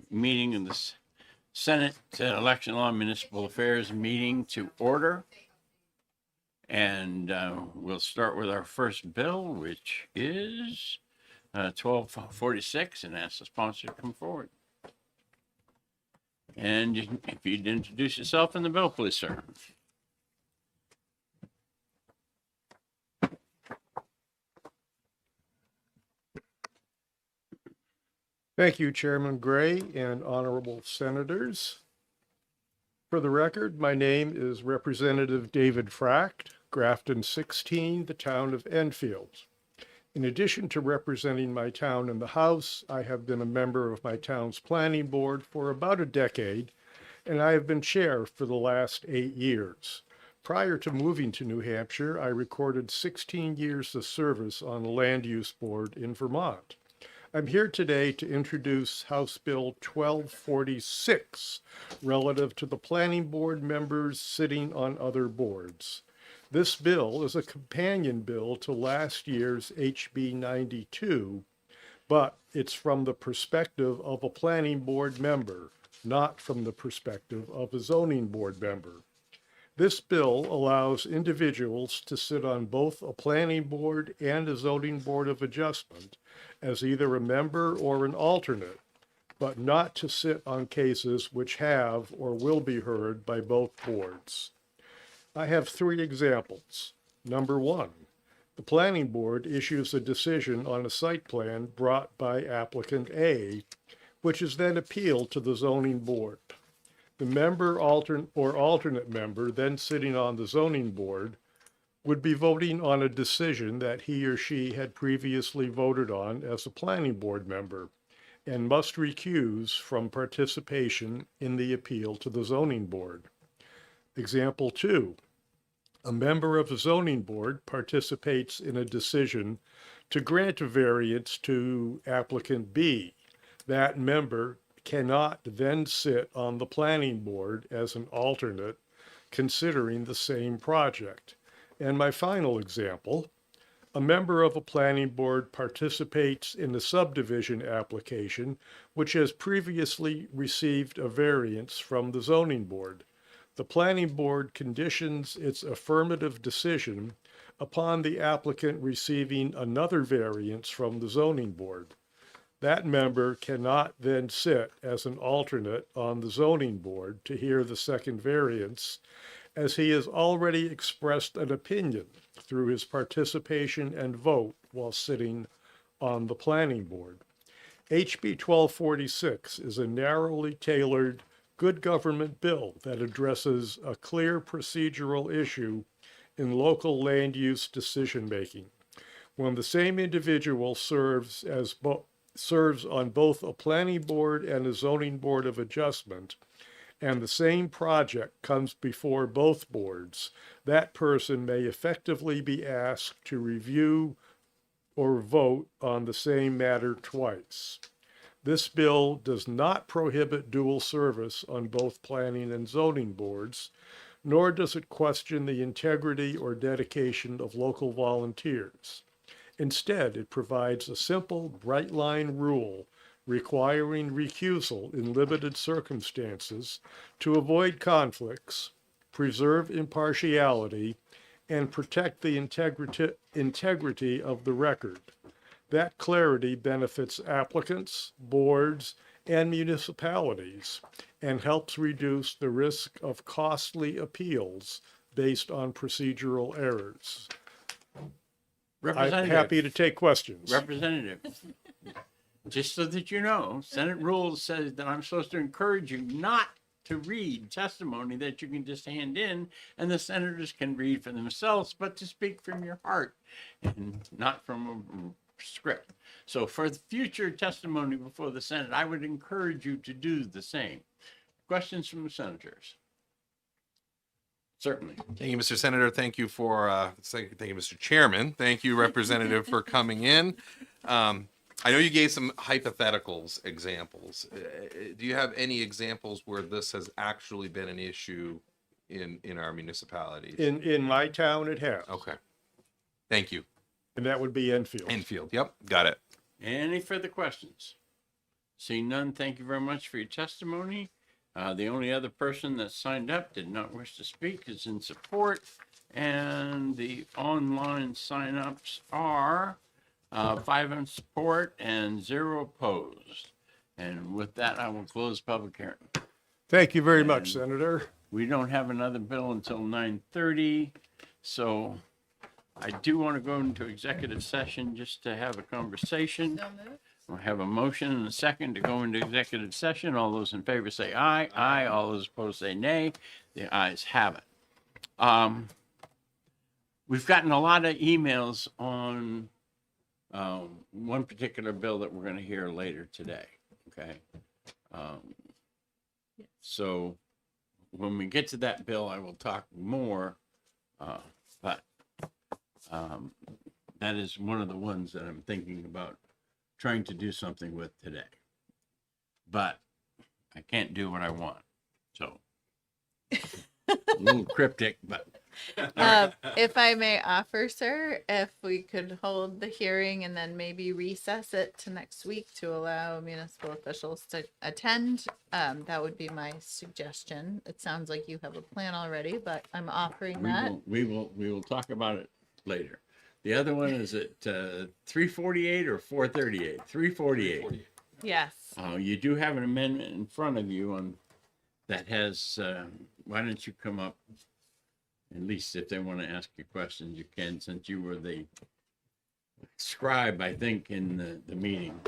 Meeting of the Senate Election Law Municipal Affairs meeting to order. And we'll start with our first bill, which is 1246, and ask the sponsor to come forward. And if you'd introduce yourself in the bill, please, sir. Thank you, Chairman Gray and honorable senators. For the record, my name is Representative David Fracht, Grafton 16, the town of Enfield. In addition to representing my town in the House, I have been a member of my town's planning board for about a decade, and I have been chair for the last 8 years. Prior to moving to New Hampshire, I recorded 16 years of service on the Land Use Board in Vermont. I'm here today to introduce House Bill 1246 relative to the planning board members sitting on other boards. This bill is a companion bill to last year's HB 92, but it's from the perspective of a planning board member, not from the perspective of a zoning board member. This bill allows individuals to sit on both a planning board and a zoning board of adjustment as either a member or an alternate, but not to sit on cases which have or will be heard by both boards. I have 3 examples. Number 1, the planning board issues a decision on a site plan brought by applicant A, which is then appealed to the zoning board. The member alternate member then sitting on the zoning board would be voting on a decision that he or she had previously voted on as a planning board member and must recuse from participation in the appeal to the zoning board. Example 2, a member of the zoning board participates in a decision to grant a variance to applicant B. That member cannot then sit on the planning board as an alternate considering the same project. And my final example, a member of a planning board participates in a subdivision application which has previously received a variance from the zoning board. The planning board conditions its affirmative decision upon the applicant receiving another variance from the zoning board. That member cannot then sit as an alternate on the zoning board to hear the second variance, as he has already expressed an opinion through his participation and vote while sitting on the planning board. HB 1246 is a narrowly tailored, good government bill that addresses a clear procedural issue in local land use decision-making. When the same individual serves on both a planning board and a zoning board of adjustment, and the same project comes before both boards, that person may effectively be asked to review or vote on the same matter twice. This bill does not prohibit dual service on both planning and zoning boards, nor does it question the integrity or dedication of local volunteers. Instead, it provides a simple, bright-line rule requiring recusal in limited circumstances to avoid conflicts, preserve impartiality, and protect the integrity of the record. That clarity benefits applicants, boards, and municipalities, and helps reduce the risk of costly appeals based on procedural errors. I'm happy to take questions. Representative, just so that you know, Senate rules says that I'm supposed to encourage you not to read testimony that you can just hand in and the senators can read for themselves, but to speak from your heart and not from a script. So for the future testimony before the Senate, I would encourage you to do the same. Questions from the senators? Certainly. Thank you, Mr. Senator. Thank you, Mr. Chairman. Thank you, Representative, for coming in. I know you gave some hypotheticals examples. Do you have any examples where this has actually been an issue in our municipalities? In my town, it has. Okay. Thank you. And that would be Enfield. Enfield. Yep. Got it. Any further questions? Seeing none, thank you very much for your testimony. The only other person that signed up did not wish to speak is in support, and the online signups are 5 in support and 0 opposed. And with that, I will close public hearing. Thank you very much, Senator. We don't have another bill until 9:30, so I do want to go into executive session just to have a conversation. So moved. We'll have a motion and a second to go into executive session. All those in favor say aye. Aye. All those opposed say nay. The ayes have it. We've gotten a lot of emails on one particular bill that we're going to hear later today. Okay. So when we get to that bill, I will talk more. But that is one of the ones that I'm thinking about trying to do something with today. But I can't do what I want. So a little cryptic, but If I may offer, sir, if we could hold the hearing and then maybe recess it to next week to allow municipal officials to attend, that would be my suggestion. It sounds like you have a plan already, but I'm offering that. we will talk about it later. The other one is at 3:48 or 4:38? 3:48. Yes. You do have an amendment in front of you on that has, why don't you come up? At least if they want to ask you questions, you can, since you were the scribe, I think, in the meeting.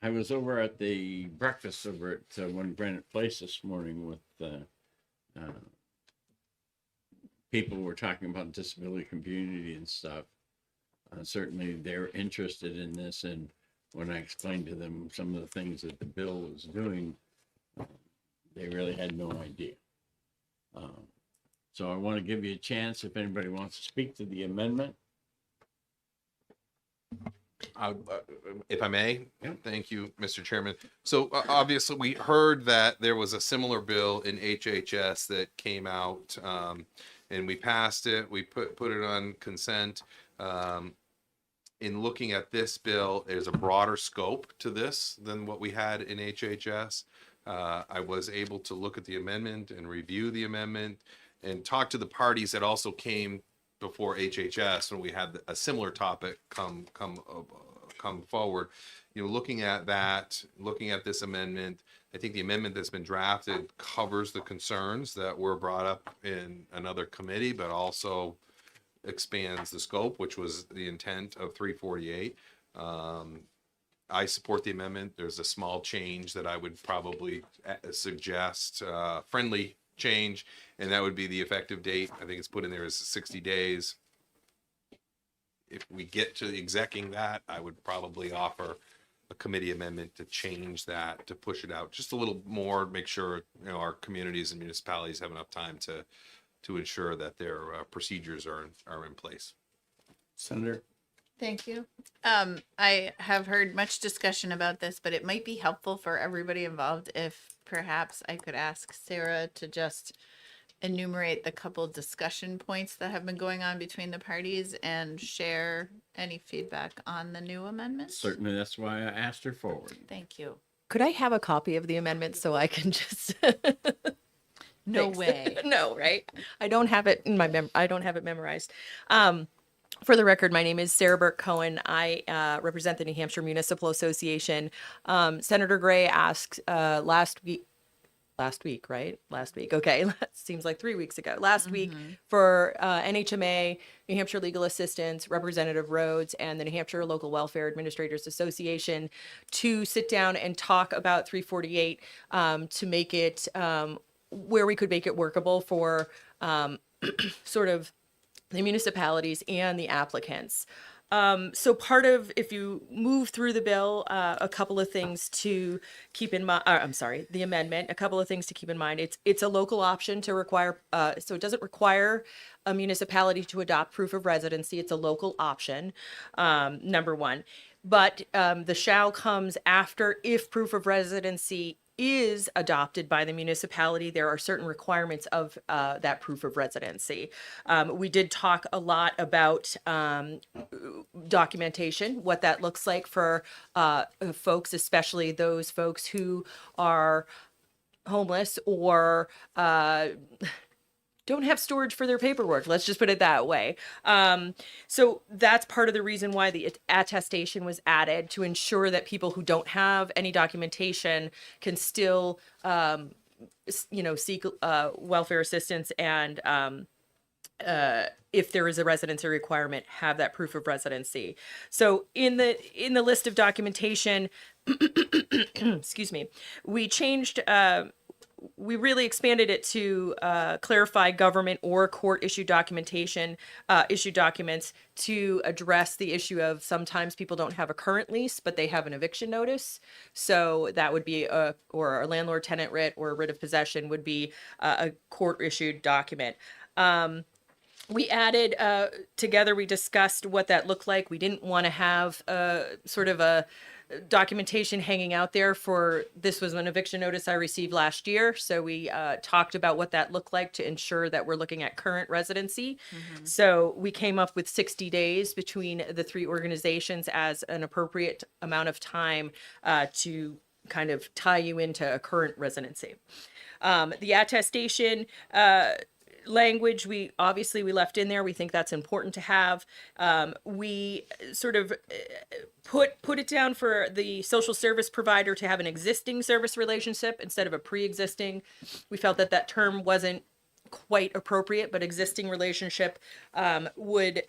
I was over at the breakfast over at One Granite Place this morning with people who were talking about disability community and stuff. Certainly they're interested in this, and when I explained to them some of the things that the bill was doing, they really had no idea. So I want to give you a chance if anybody wants to speak to the amendment. If I may, Yeah. thank you, Mr. Chairman. So obviously, we heard that there was a similar bill in HHS that came out, and we passed it. We put it on consent. In looking at this bill, there's a broader scope to this than what we had in HHS. I was able to look at the amendment and review the amendment and talk to the parties that also came before HHS when we had a similar topic come forward. You know, looking at that, looking at this amendment, I think the amendment that's been drafted covers the concerns that were brought up in another committee, but also expands the scope, which was the intent of 348. I support the amendment. There's a small change that I would probably suggest, friendly change, and that would be the effective date. I think it's put in there as 60 days. If we get to execing that, I would probably offer a committee amendment to change that, to push it out just a little more, make sure, you know, our communities and municipalities have enough time to ensure that their procedures are in place. Senator? Thank you. I have heard much discussion about this, but it might be helpful for everybody involved if perhaps I could ask Sarah to just enumerate the couple discussion points that have been going on between the parties and share any feedback on the new amendments. Certainly, that's why I asked her forward. Thank you. Could I have a copy of the amendment so I can just? No Thanks. way. No, right? I don't have it in my I don't have it memorized. For the record, my name is Sarah Burke Cohen. I represent the New Hampshire Municipal Association. Senator Gray asked last week, right? Last week. Okay. Seems like 3 weeks ago. Last week for NHMA, New Hampshire Legal Assistance, Representative Rhodes, and the New Hampshire Local Welfare Administrators Association to sit down and talk about 348 to make it where we could make it workable for sort of the municipalities and the applicants. So part of, if you move through the bill, a couple of things to keep in mind, I'm sorry, the amendment, a couple of things to keep in mind. It's a local option to require, so it doesn't require a municipality to adopt proof of residency. It's a local option, number one. But the shall comes after if proof of residency is adopted by the municipality, there are certain requirements of that proof of residency. We did talk a lot about documentation, what that looks like for folks, especially those folks who are homeless or don't have storage for their paperwork. Let's just put it that way. So that's part of the reason why the attestation was added, to ensure that people who don't have any documentation can still, seek welfare assistance, and if there is a residency requirement, have that proof of residency. So in the list of documentation, excuse me, we changed. We really expanded it to clarify government or court issued documentation, issued documents, to address the issue of sometimes people don't have a current lease, but they have an eviction notice. So that would be or a landlord tenant writ or a writ of possession would be a court issued document. We added together, we discussed what that looked like. We didn't want to have sort of a documentation hanging out there for, this was an eviction notice I received last year. So we talked about what that looked like to ensure that we're looking at current residency. So we came up with 60 days between the three organizations as an appropriate amount of time to kind of tie you into a current residency. The attestation language, we left in there. We think that's important to have. We sort of put it down for the social service provider to have an existing service relationship instead of a pre-existing. We felt that term wasn't quite appropriate, but existing relationship would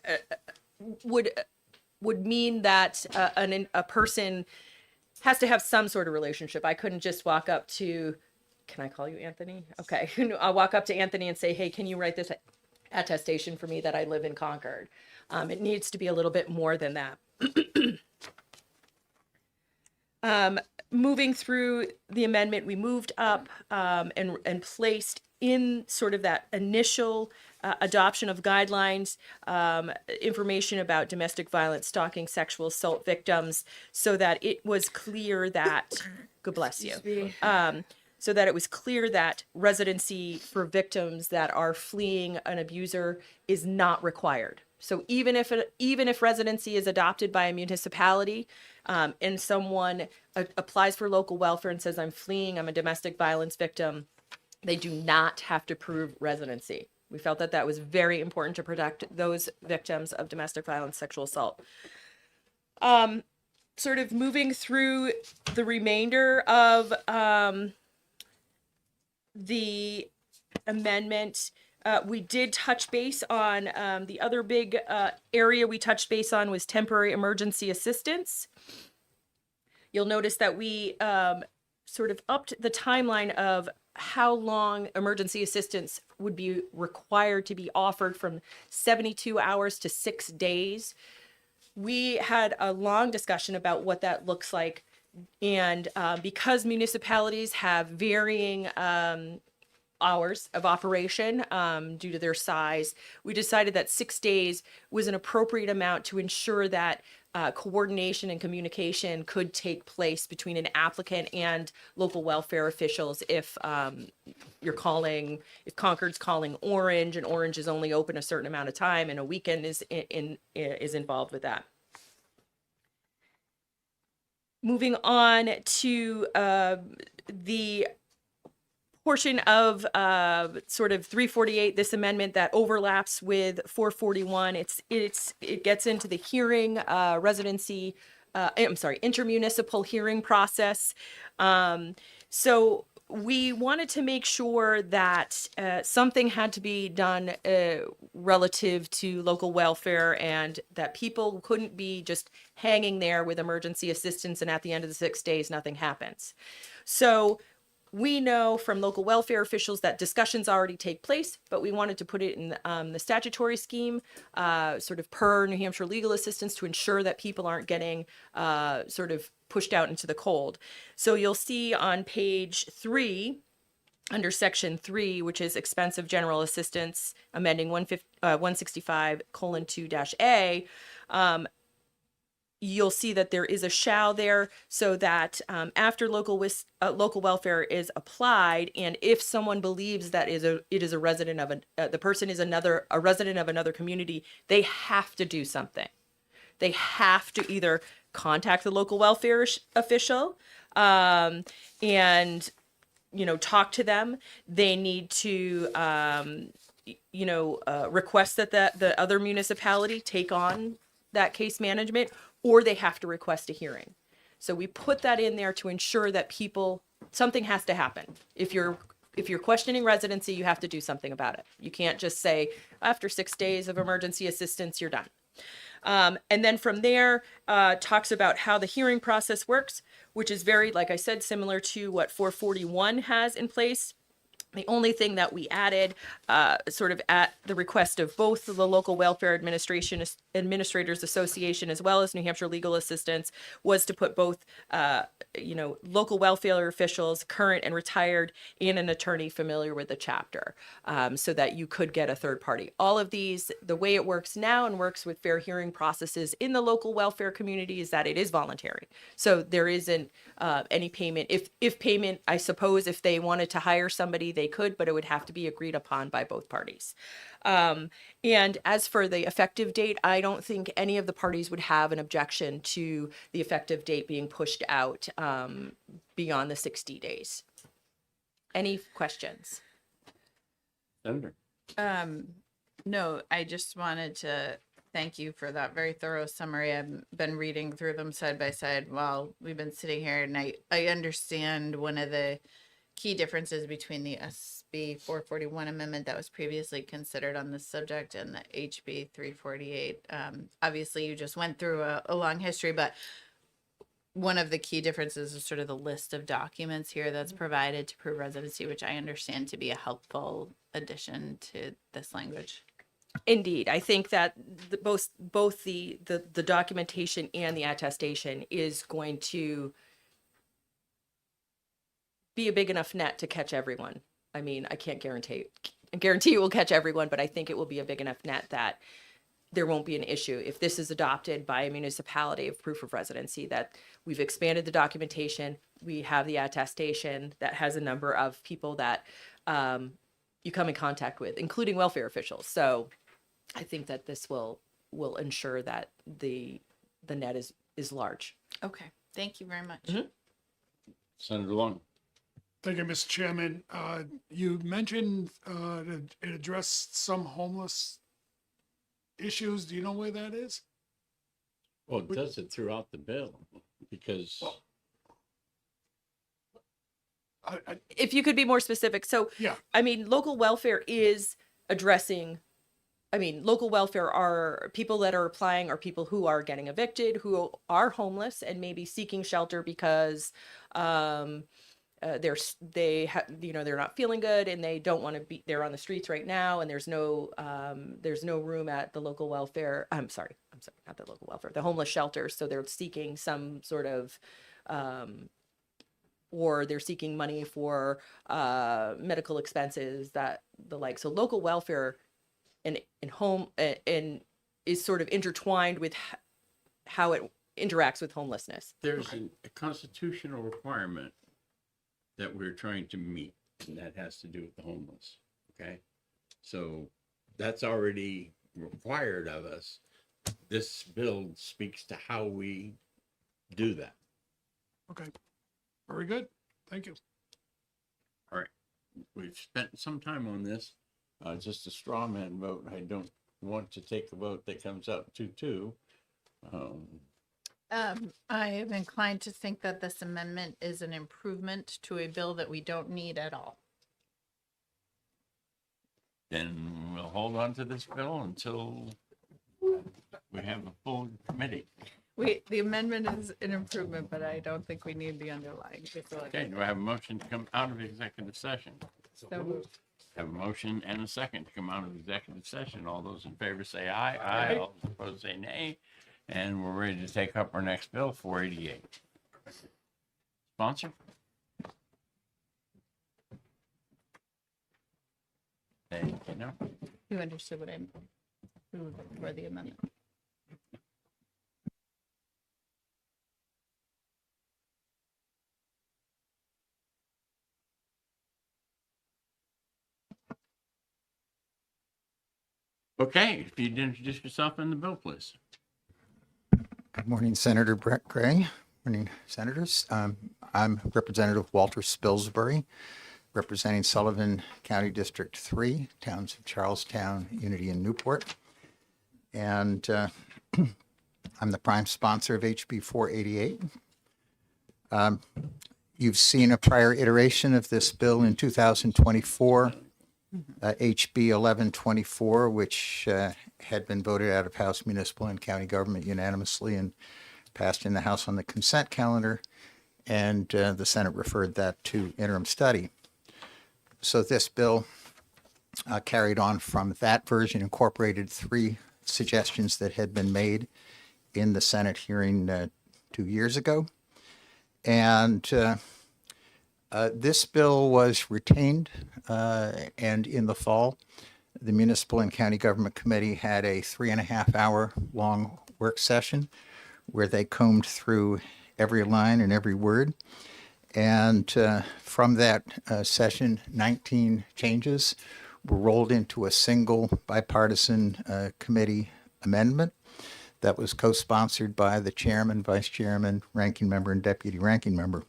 mean that a person has to have some sort of relationship. I couldn't just walk up to, can I call you Anthony? Okay. I'll walk up to Anthony and say, hey, can you write this attestation for me that I live in Concord? It needs to be a little bit more than that. Moving through the amendment, we moved up and placed in sort of that initial adoption of guidelines, information about domestic violence, stalking, sexual assault victims, so that it was clear that, God bless you, so that it was clear that residency for victims that are fleeing an abuser is not required. So even if residency is adopted by a municipality, and someone applies for local welfare and says, I'm fleeing, I'm a domestic violence victim, they do not have to prove residency. We felt that was very important to protect those victims of domestic violence, sexual assault. Sort of moving through the remainder of the amendment, we did touch base on the other big area we touched base on was temporary emergency assistance. You'll notice that we sort of upped the timeline of how long emergency assistance would be required to be offered from 72 hours to 6 days. We had a long discussion about what that looks like. And because municipalities have varying hours of operation due to their size, we decided that 6 days was an appropriate amount to ensure that coordination and communication could take place between an applicant and local welfare officials. If if Concord's calling Orange and Orange is only open a certain amount of time and a weekend is involved with that. Moving on to the portion of sort of 348, this amendment that overlaps with 441. It gets into the hearing residency. Intermunicipal hearing process. So we wanted to make sure that something had to be done relative to local welfare, and that people couldn't be just hanging there with emergency assistance and at the end of the 6 days nothing happens. So we know from local welfare officials that discussions already take place, but we wanted to put it in the statutory scheme, sort of per New Hampshire legal assistance, to ensure that people aren't getting sort of pushed out into the cold. So you'll see on page 3, under section 3, which is expensive general assistance, amending 165:2-A, you'll see that there is a shall there, so that after local welfare is applied, and if someone believes that it is a resident of the person is a resident of another community, they have to do something. They have to either contact the local welfare official, and talk to them. They need to request that the other municipality take on that case management, or they have to request a hearing. So we put that in there to ensure that something has to happen. If you're questioning residency, you have to do something about it. You can't just say after 6 days of emergency assistance, you're done. And then from there, talks about how the hearing process works, which is very, like I said, similar to what 441 has in place. The only thing that we added, sort of at the request of both the Local Welfare Administrators Association as well as New Hampshire Legal Assistance, was to put both, local welfare officials, current and retired, and an attorney familiar with the chapter, so that you could get a third party. All of these, the way it works now and works with fair hearing processes in the local welfare community, is that it is voluntary. So there isn't any payment. If payment, I suppose, if they wanted to hire somebody, they could, but it would have to be agreed upon by both parties. And as for the effective date, I don't think any of the parties would have an objection to the effective date being pushed out beyond the 60 days. Any questions? Senator. No, I just wanted to thank you for that very thorough summary. I've been reading through them side by side while we've been sitting here, and I understand one of the key differences between the SB 441 amendment that was previously considered on this subject and the HB 348. Obviously, you just went through a long history, but one of the key differences is sort of the list of documents here that's provided to prove residency, which I understand to be a helpful addition to this language. Indeed, I think that both the documentation and the attestation is going to be a big enough net to catch everyone. I mean, I can't guarantee it will catch everyone, but I think it will be a big enough net that there won't be an issue if this is adopted by a municipality of proof of residency, that we've expanded the documentation. We have the attestation that has a number of people that you come in contact with, including welfare officials. So I think that this will ensure that the net is large. Okay, thank you very much. Mhm. Senator Long. Thank you, Mr. Chairman. You mentioned it addressed some homeless issues. Do you know where that is? Well, it does it throughout the bill because If you could be more specific. So, Yeah. I mean, local welfare is addressing, local welfare are people that are applying, are people who are getting evicted, who are homeless and maybe seeking shelter because they're not feeling good and they don't want to be, they're on the streets right now, and there's no room at the local welfare. I'm sorry, not the local welfare, the homeless shelters. So they're seeking some sort of, or they're seeking money for medical expenses, that the like. So local welfare and home and is sort of intertwined with how it interacts with homelessness. there's a constitutional requirement that we're trying to meet, and that has to do with the homeless. Okay. So that's already required of us. This bill speaks to how we do that. Okay. Very good. Thank you. All right. We've spent some time on this. Just a straw man vote. I don't want to take a vote that comes up 2-2. I am inclined to think that this amendment is an improvement to a bill that we don't need at all. Then we'll hold on to this bill until we have a full committee. The amendment is an improvement, but I don't think we need the underlying. Okay, do I have a motion to come out of executive session? So moved. Have a motion and a second to come out of executive session. All those in favor say aye. Aye. All those opposed say nay. And we're ready to take up our next bill, 488. Sponsor? Thank you. No? You understood what I moved for the amendment. Okay, if you'd introduce yourself and the bill, please. Good morning, Senator Brett Gray. Morning, Senators. I'm Representative Walter Spilsbury, representing Sullivan County District 3, towns of Charlestown, Unity, and Newport. And I'm the prime sponsor of HB 488. You've seen a prior iteration of this bill in 2024, HB 1124, which had been voted out of House Municipal and County Government unanimously and passed in the House on the consent calendar, and the Senate referred that to interim study. So this bill carried on from that version, incorporated 3 suggestions that had been made in the Senate hearing 2 years ago. And this bill was retained, and in the fall, the Municipal and County Government Committee had a 3.5-hour long work session where they combed through every line and every word. And from that session, 19 changes were rolled into a single bipartisan committee amendment that was co-sponsored by the chairman, vice chairman, ranking member, and deputy ranking member,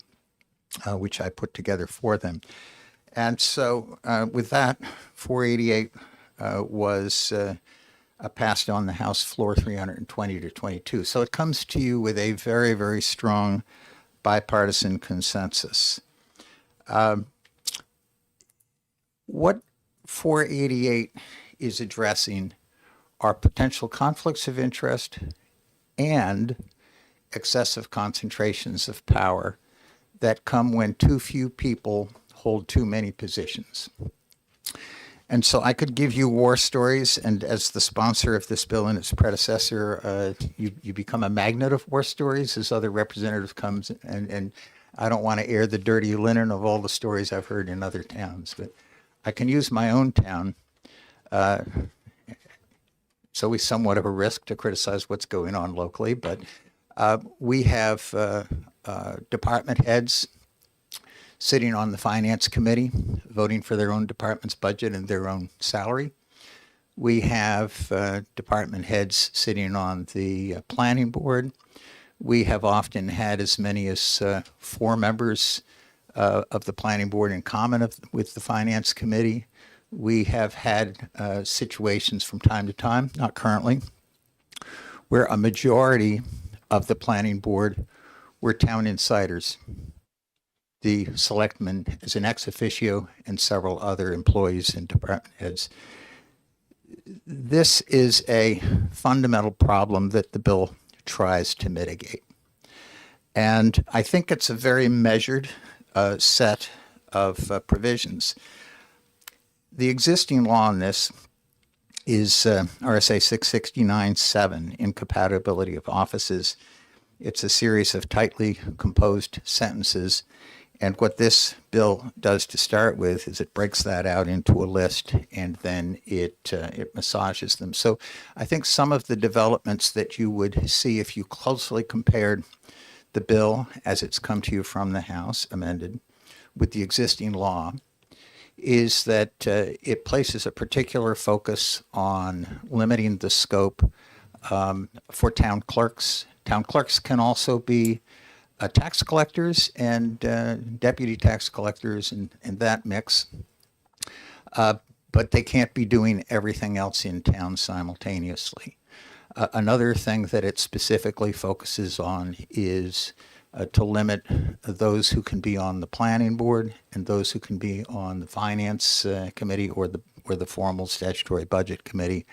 which I put together for them. And so with that, 488 was passed on the House floor 320 to 22. So it comes to you with a very, very strong bipartisan consensus. What 488 is addressing are potential conflicts of interest and excessive concentrations of power that come when too few people hold too many positions. And so I could give you war stories, and as the sponsor of this bill and its predecessor, you become a magnet of war stories as other representatives comes, and I don't want to air the dirty linen of all the stories I've heard in other towns, but I can use my own town. It's always somewhat of a risk to criticize what's going on locally, but we have department heads sitting on the finance committee, voting for their own department's budget and their own salary. We have department heads sitting on the planning board. We have often had as many as 4 members of the planning board in common with the finance committee. We have had situations from time to time, not currently, where a majority of the planning board were town insiders. The selectman is an ex officio and several other employees and department heads. This is a fundamental problem that the bill tries to mitigate. And I think it's a very measured set of provisions. The existing law on this is RSA 669-7, incompatibility of offices. It's a series of tightly composed sentences. And what this bill does to start with is it breaks that out into a list, and then it massages them. So I think some of the developments that you would see if you closely compared the bill as it's come to you from the House amended with the existing law is that it places a particular focus on limiting the scope for town clerks. Town clerks can also be tax collectors and deputy tax collectors and that mix. But they can't be doing everything else in town simultaneously. Another thing that it specifically focuses on is to limit those who can be on the planning board and those who can be on the finance committee or the formal statutory budget committee,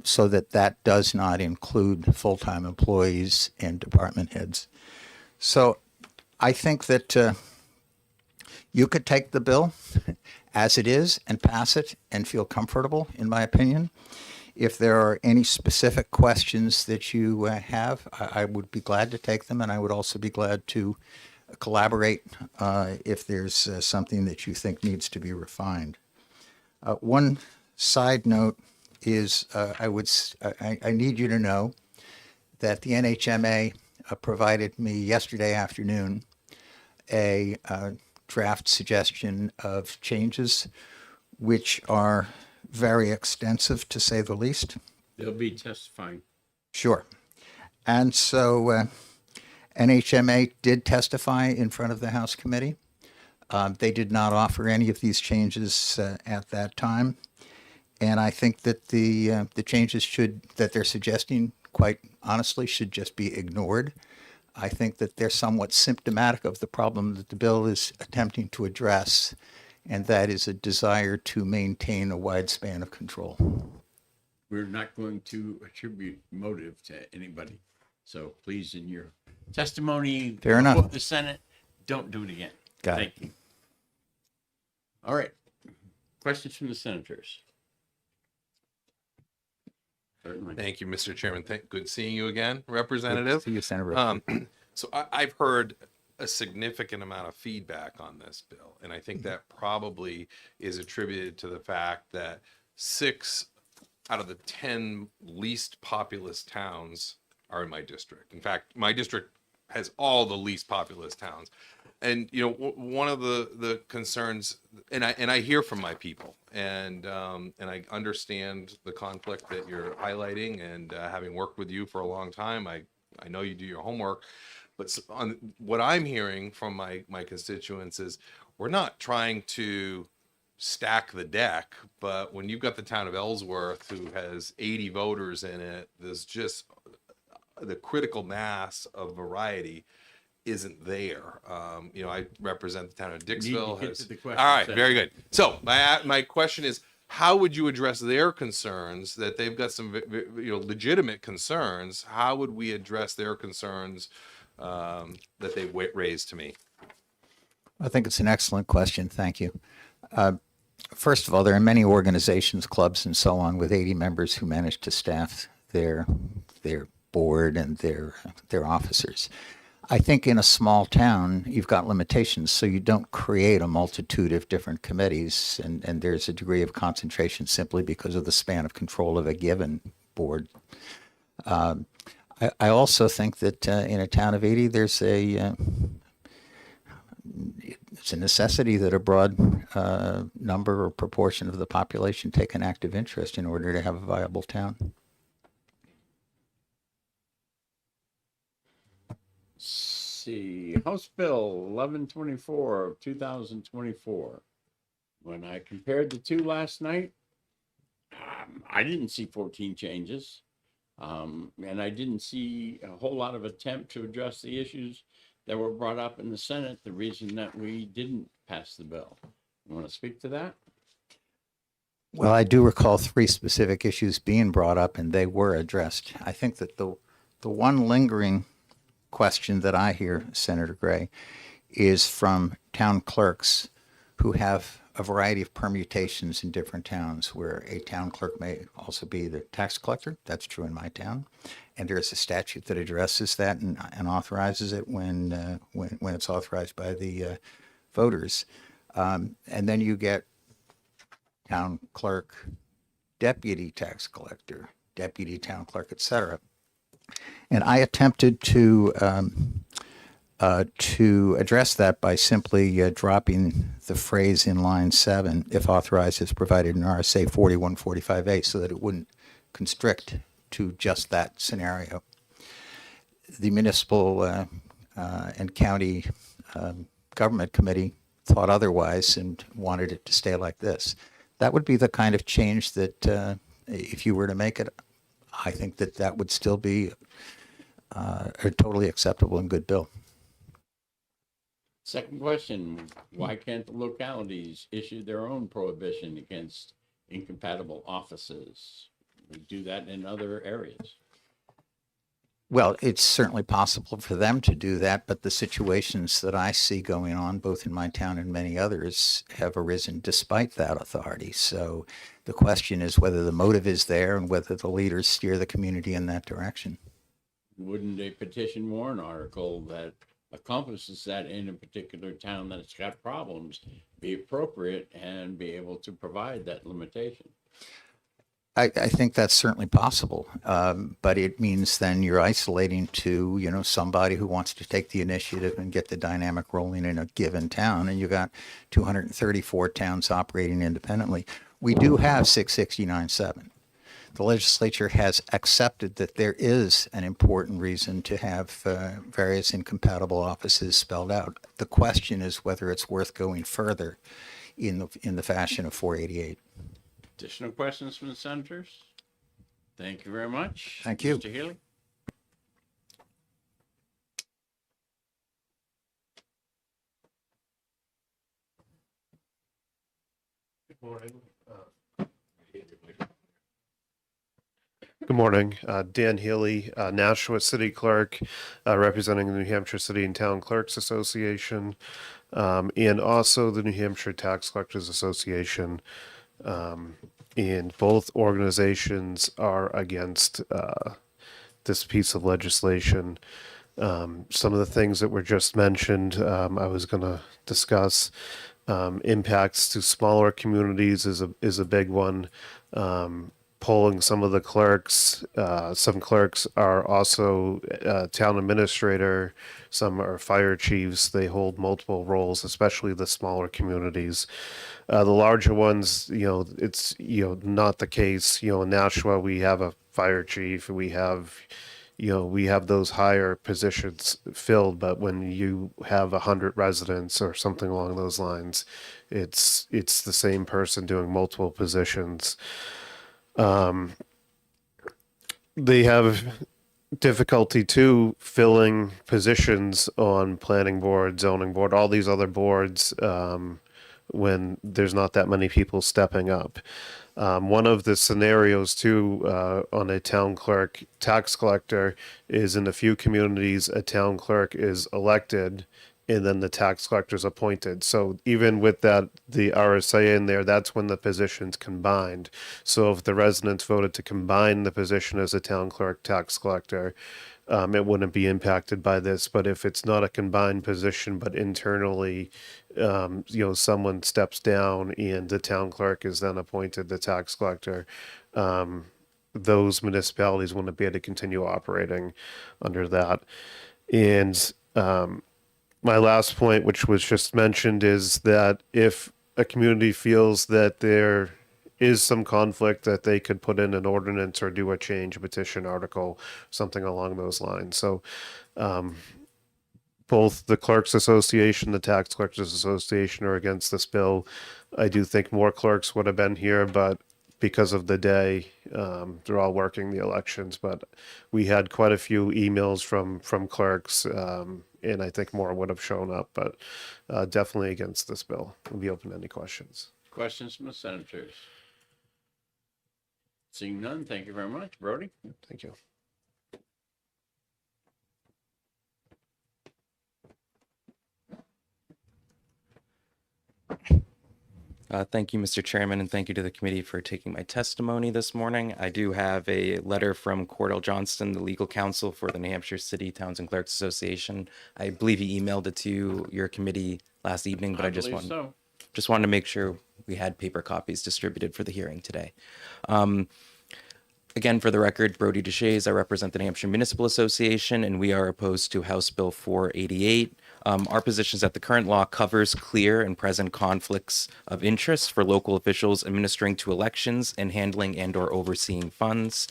so that does not include full-time employees and department heads. So I think that you could take the bill as it is and pass it and feel comfortable, in my opinion. If there are any specific questions that you have, I would be glad to take them, and I would also be glad to collaborate if there's something that you think needs to be refined. One side note is I need you to know that the NHMA provided me yesterday afternoon a draft suggestion of changes which are very extensive, to say the least. They'll be testifying. Sure. And so NHMA did testify in front of the House Committee. They did not offer any of these changes at that time. And I think that the changes that they're suggesting, quite honestly, should just be ignored. I think that they're somewhat symptomatic of the problem that the bill is attempting to address, and that is a desire to maintain a wide span of control. We're not going to attribute motive to anybody. So please, in your testimony Fair enough. before the Senate, don't do it again. Got it. Thank you. All right. Questions from the senators? Certainly. Thank you, Mr. Chairman. Good seeing you again, Representative. See you, Senator. So I've heard a significant amount of feedback on this bill, and I think that probably is attributed to the fact that 6 out of the 10 least populous towns are in my district. In fact, my district has all the least populous towns. And you know, one of the concerns, and I hear from my people, and I understand the conflict that you're highlighting, and having worked with you for a long time, I know you do your homework. But on what I'm hearing from my constituents is, we're not trying to stack the deck, but when you've got the town of Ellsworth who has 80 voters in it, there's just the critical mass of variety isn't there. You know, I represent the town of Dixville. get to the question, All right, Senator. very good. So my question is, how would you address their concerns, that they've got some legitimate concerns? How would we address their concerns that they've raised to me? I think it's an excellent question. Thank you. First of all, there are many organizations, clubs, and so on with 80 members who manage to staff their board and their officers. I think in a small town, you've got limitations, so you don't create a multitude of different committees, and there's a degree of concentration simply because of the span of control of a given board. I also think that in a town of 80, it's a necessity that a broad number or proportion of the population take an active interest in order to have a viable town. See, House Bill 1124 of 2024. When I compared the two last night, I didn't see 14 changes. And I didn't see a whole lot of attempt to address the issues that were brought up in the Senate, the reason that we didn't pass the bill. You want to speak to that? Well, I do recall 3 specific issues being brought up, and they were addressed. I think that the one lingering question that I hear, Senator Gray, is from town clerks who have a variety of permutations in different towns, where a town clerk may also be the tax collector. That's true in my town. And there is a statute that addresses that and authorizes it when it's authorized by the voters. And then you get town clerk, deputy tax collector, deputy town clerk, etc. And I attempted to address that by simply dropping the phrase in line 7, if authorized as provided in RSA 4145A, so that it wouldn't constrict to just that scenario. The Municipal and County Government Committee thought otherwise and wanted it to stay like this. That would be the kind of change that, if you were to make it, I think that would still be a totally acceptable and good bill. Second question, why can't the localities issue their own prohibition against incompatible offices? We do that in other areas. Well, it's certainly possible for them to do that, but the situations that I see going on, both in my town and many others, have arisen despite that authority. So the question is whether the motive is there and whether the leaders steer the community in that direction. Wouldn't a petition warrant article that accomplishes that in a particular town that's got problems be appropriate and be able to provide that limitation? I think that's certainly possible, but it means then you're isolating to, somebody who wants to take the initiative and get the dynamic rolling in a given town, and you got 234 towns operating independently. we do have 669.7. The legislature has accepted that there is an important reason to have various incompatible offices spelled out. The question is whether it's worth going further in the fashion of 488. Additional questions from the senators? Thank you very much. Thank you. Mr. Healy? Good morning. Dan Healy, Nashua City Clerk, representing the New Hampshire City and Town Clerks Association, and also the New Hampshire Tax Collectors Association. And both organizations are against this piece of legislation. Some of the things that were just mentioned, I was going to discuss. Impacts to smaller communities is a big one. Polling some of the clerks. Some clerks are also town administrator. Some are fire chiefs. They hold multiple roles, especially the smaller communities. The larger ones, it's not the case. In Nashua, we have a fire chief. We have those higher positions filled, but when you have 100 residents or something along those lines, it's the same person doing multiple positions. They have difficulty too filling positions on planning board, zoning board, all these other boards, when there's not that many people stepping up. One of the scenarios too, on a town clerk tax collector is in a few communities, a town clerk is elected and then the tax collector is appointed. So even with that, the RSA in there, that's when the position's combined. So if the residents voted to combine the position as a town clerk tax collector, it wouldn't be impacted by this. But if it's not a combined position, but internally, someone steps down and the town clerk is then appointed the tax collector, those municipalities wouldn't be able to continue operating under that. And my last point, which was just mentioned, is that if a community feels that there is some conflict, that they could put in an ordinance or do a change petition article, something along those lines. So both the Clerks Association, the Tax Collectors Association are against this bill. I do think more clerks would have been here, but because of the day, they're all working the elections. But we had quite a few emails from clerks, and I think more would have shown up, but definitely against this bill. We'll be open to any questions. Questions from the senators? Seeing none, thank you very much. Brody? Thank you. Thank you, Mr. Chairman, and thank you to the committee for taking my testimony this morning. I do have a letter from Cordell Johnston, the legal counsel for the New Hampshire City Towns and Clerks Association. I believe he emailed it to your committee last evening, but I just believe so. just wanted to make sure we had paper copies distributed for the hearing today. Again, for the record, Brody Deshays, I represent the New Hampshire Municipal Association, and we are opposed to House Bill 488. Our position is that the current law covers clear and present conflicts of interest for local officials administering to elections and handling and or overseeing funds.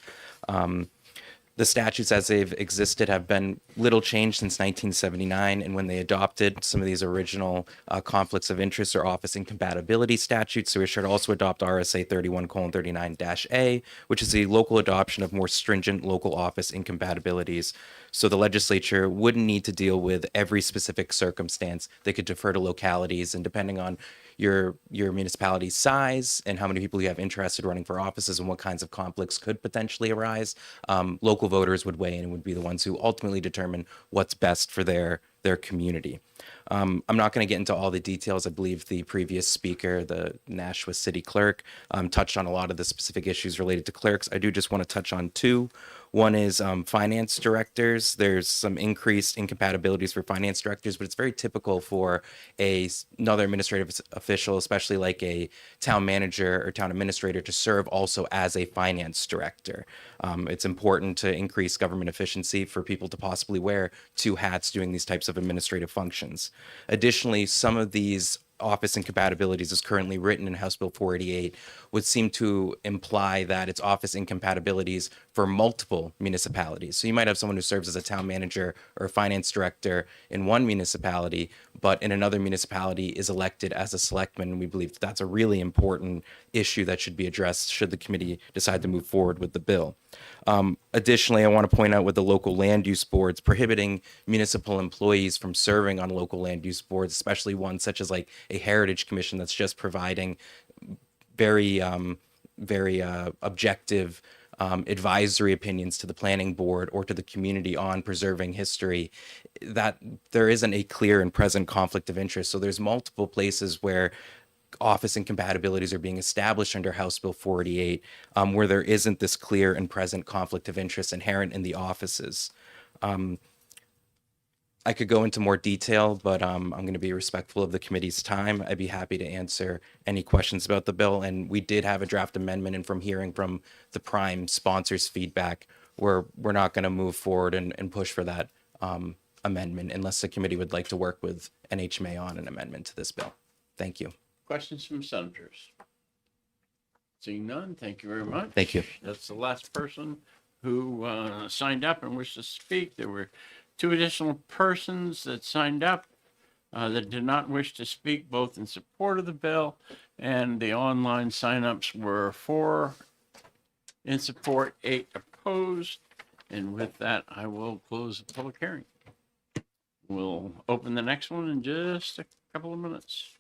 The statutes as they've existed have been little changed since 1979, and when they adopted some of these original conflicts of interest or office incompatibility statutes, so we should also adopt RSA 31:39-A, which is a local adoption of more stringent local office incompatibilities. So the legislature wouldn't need to deal with every specific circumstance. They could defer to localities, and depending on your municipality's size and how many people you have interested running for offices and what kinds of conflicts could potentially arise, local voters would weigh in and would be the ones who ultimately determine what's best for their community. I'm not going to get into all the details. I believe the previous speaker, the Nashua City Clerk, touched on a lot of the specific issues related to clerks. I do just want to touch on two. One is finance directors. There's some increased incompatibilities for finance directors, but it's very typical for another administrative official, especially like a town manager or town administrator, to serve also as a finance director. It's important to increase government efficiency for people to possibly wear two hats doing these types of administrative functions. Additionally, some of these office incompatibilities is currently written in House Bill 488 would seem to imply that it's office incompatibilities for multiple municipalities. So you might have someone who serves as a town manager or a finance director in one municipality, but in another municipality is elected as a selectman. We believe that's a really important issue that should be addressed should the committee decide to move forward with the bill. Additionally, I want to point out with the local land use boards, prohibiting municipal employees from serving on local land use boards, especially ones such as like a heritage commission that's just providing very objective advisory opinions to the planning board or to the community on preserving history, that there isn't a clear and present conflict of interest. So there's multiple places where office incompatibilities are being established under House Bill 488, where there isn't this clear and present conflict of interest inherent in the offices. I could go into more detail, but I'm going to be respectful of the committee's time. I'd be happy to answer any questions about the bill. And we did have a draft amendment, and from hearing from the prime sponsors' feedback, we're not going to move forward and push for that amendment unless the committee would like to work with NHMA on an amendment to this bill. Thank you. Questions from senators? Seeing none, thank you very much. Thank you. That's the last person who signed up and wished to speak. There were 2 additional persons that signed up that did not wish to speak, both in support of the bill, and the online signups were 4 in support, 8 opposed. And with that, I will close the public hearing. We'll open the next one in just a couple of minutes.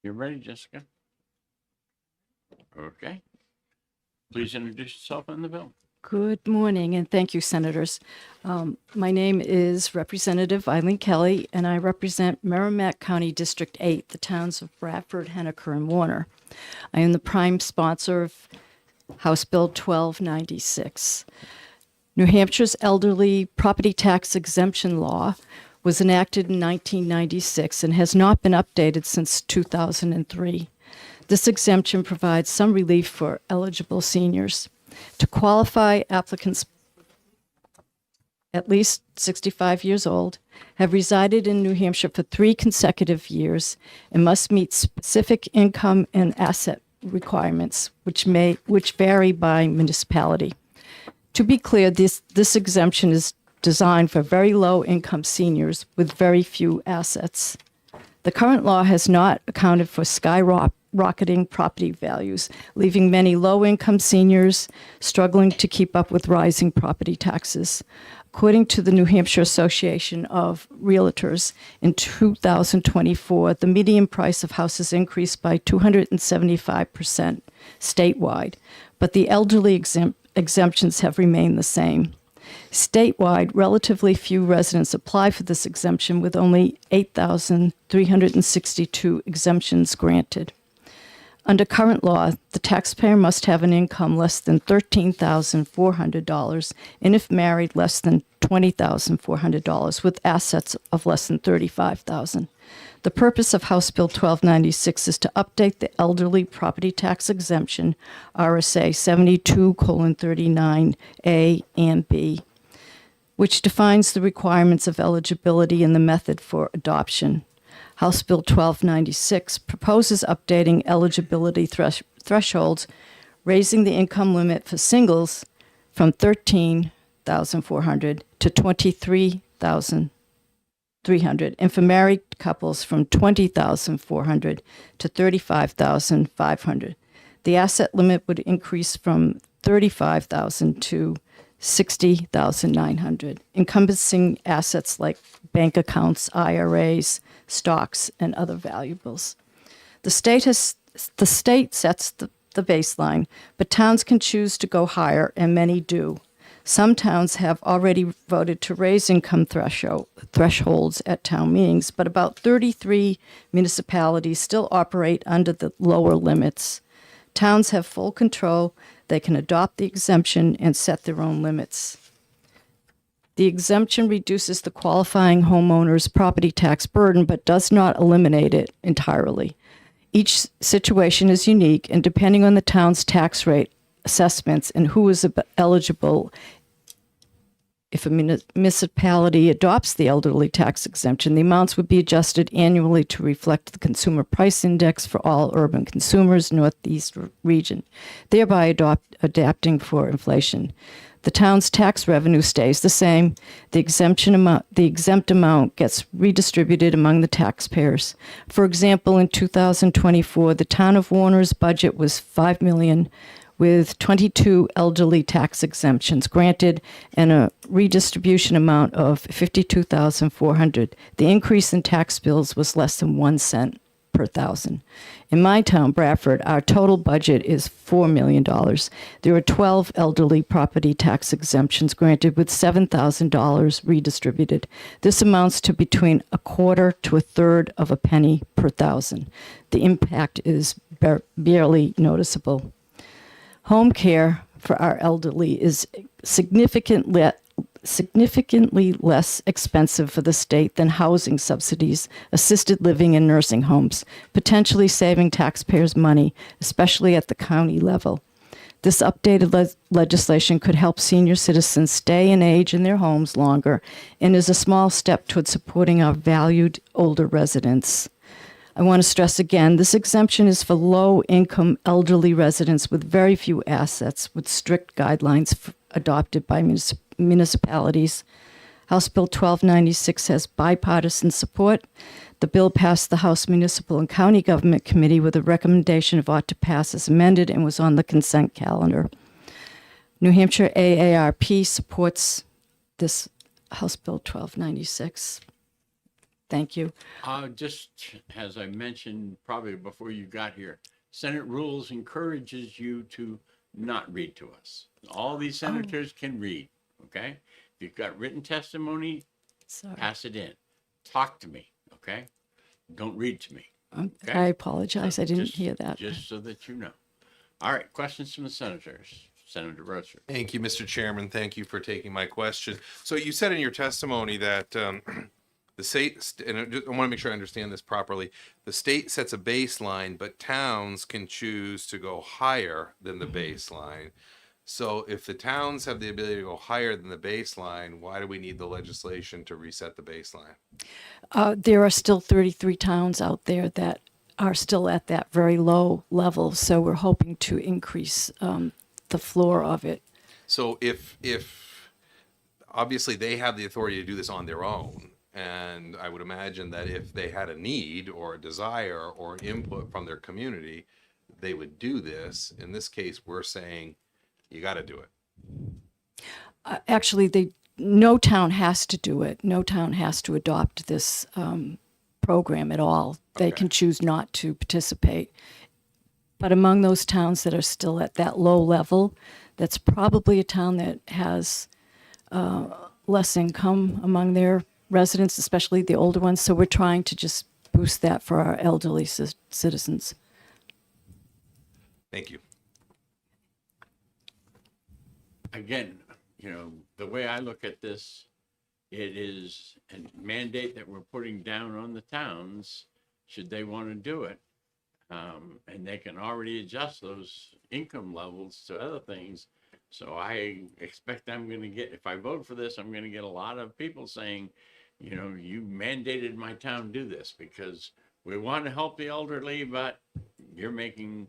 You ready, Jessica? Okay. Please introduce yourself on the bill. Good morning, and thank you, Senators. My name is Representative Eileen Kelly, and I represent Merrimack County District 8, the towns of Bradford, Henniker, and Warner. I am the prime sponsor of House Bill 1296. New Hampshire's elderly property tax exemption law was enacted in 1996 and has not been updated since 2003. This exemption provides some relief for eligible seniors. To qualify, applicants at least 65 years old have resided in New Hampshire for 3 consecutive years and must meet specific income and asset requirements, which vary by municipality. To be clear, this exemption is designed for very low income seniors with very few assets. The current law has not accounted for skyrocketing property values, leaving many low-income seniors struggling to keep up with rising property taxes. According to the New Hampshire Association of Realtors, in 2024, the median price of houses increased by 275% statewide, but the elderly exemptions have remained the same. Statewide, relatively few residents apply for this exemption, with only 8,362 exemptions granted. Under current law, the taxpayer must have an income less than $13,400 and, if married, less than $20,400 with assets of less than $35,000. The purpose of House Bill 1296 is to update the elderly property tax exemption, RSA 72:39A and B, which defines the requirements of eligibility and the method for adoption. House Bill 1296 proposes updating eligibility thresholds, raising the income limit for singles from $13,400 to $23,300, and for married couples from $20,400 to $35,500. The asset limit would increase from $35,000 to $60,900, encompassing assets like bank accounts, IRAs, stocks, and other valuables. The state sets the baseline, but towns can choose to go higher, and many do. Some towns have already voted to raise income thresholds at town meetings, but about 33 municipalities still operate under the lower limits. Towns have full control. They can adopt the exemption and set their own limits. The exemption reduces the qualifying homeowner's property tax burden, but does not eliminate it entirely. Each situation is unique, and depending on the town's tax rate, assessments, and who is eligible, if a municipality adopts the elderly tax exemption, the amounts would be adjusted annually to reflect the consumer price index for all urban consumers, Northeast region, thereby adapting for inflation. The town's tax revenue stays the same. The exempt amount gets redistributed among the taxpayers. For example, in 2024, the town of Warner's budget was $5 million, with 22 elderly tax exemptions granted and a redistribution amount of $52,400. The increase in tax bills was less than 1 cent per thousand. In my town, Bradford, our total budget is $4 million. There are 12 elderly property tax exemptions granted with $7,000 redistributed. This amounts to between a quarter to a third of a penny per thousand. The impact is barely noticeable. Home care for our elderly is significantly less expensive for the state than housing subsidies, assisted living, and nursing homes, potentially saving taxpayers money, especially at the county level. This updated legislation could help senior citizens stay and age in their homes longer and is a small step toward supporting our valued older residents. I want to stress again, this exemption is for low-income elderly residents with very few assets, with strict guidelines adopted by municipalities. House Bill 1296 has bipartisan support. The bill passed the House Municipal and County Government Committee with a recommendation of ought to pass as amended and was on the consent calendar. New Hampshire AARP supports this House Bill 1296. Thank you. Just as I mentioned probably before you got here, Senate rules encourages you to not read to us. All these senators can read, okay? If you've got written testimony, Sorry. pass it in. Talk to me, okay? Don't read to me. Okay? I apologize. I didn't Just- hear that. Just so that you know. All right, questions from the senators. Senator Roser. Thank you, Mr. Chairman. Thank you for taking my question. So you said in your testimony that the state, and I want to make sure I understand this properly, the state sets a baseline, but towns can choose to go higher than the baseline. So if the towns have the ability to go higher than the baseline, why do we need the legislation to reset the baseline? There are still 33 towns out there that are still at that very low level, so we're hoping to increase the floor of it. So if obviously they have the authority to do this on their own, and I would imagine that if they had a need or a desire or input from their community, they would do this. In this case, we're saying you got to do it. Actually, no town has to do it. No town has to adopt this program at all. They Okay. can choose not to participate. But among those towns that are still at that low level, that's probably a town that has less income among their residents, especially the older ones. So we're trying to just boost that for our elderly citizens. Thank you. Again, the way I look at this, it is a mandate that we're putting down on the towns, should they want to do it. And they can already adjust those income levels to other things. So I expect I'm going to get, if I vote for this, I'm going to get a lot of people saying, you mandated my town do this because we want to help the elderly, but you're making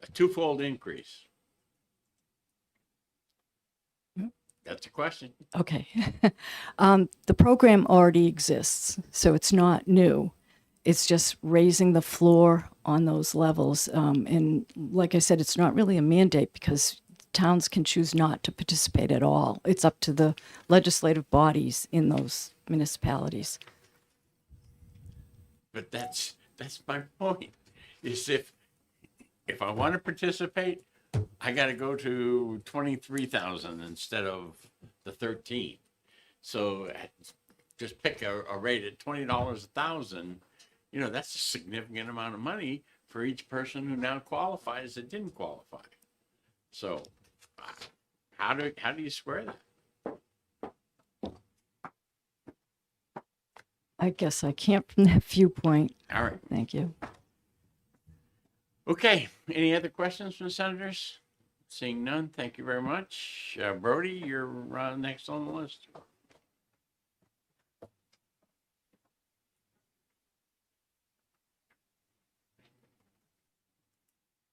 a twofold increase. That's a question. Okay. The program already exists, so it's not new. It's just raising the floor on those levels. And like I said, it's not really a mandate because towns can choose not to participate at all. It's up to the legislative bodies in those municipalities. But that's my point. Is if I want to participate, I got to go to 23,000 instead of the 13. So just pick a rate at $20 a thousand. You know, that's a significant amount of money for each person who now qualifies that didn't qualify. So how do you square that? I guess I can't from that viewpoint. All right. Thank you. Okay. Any other questions from the senators? Seeing none, thank you very much. Brody, you're next on the list.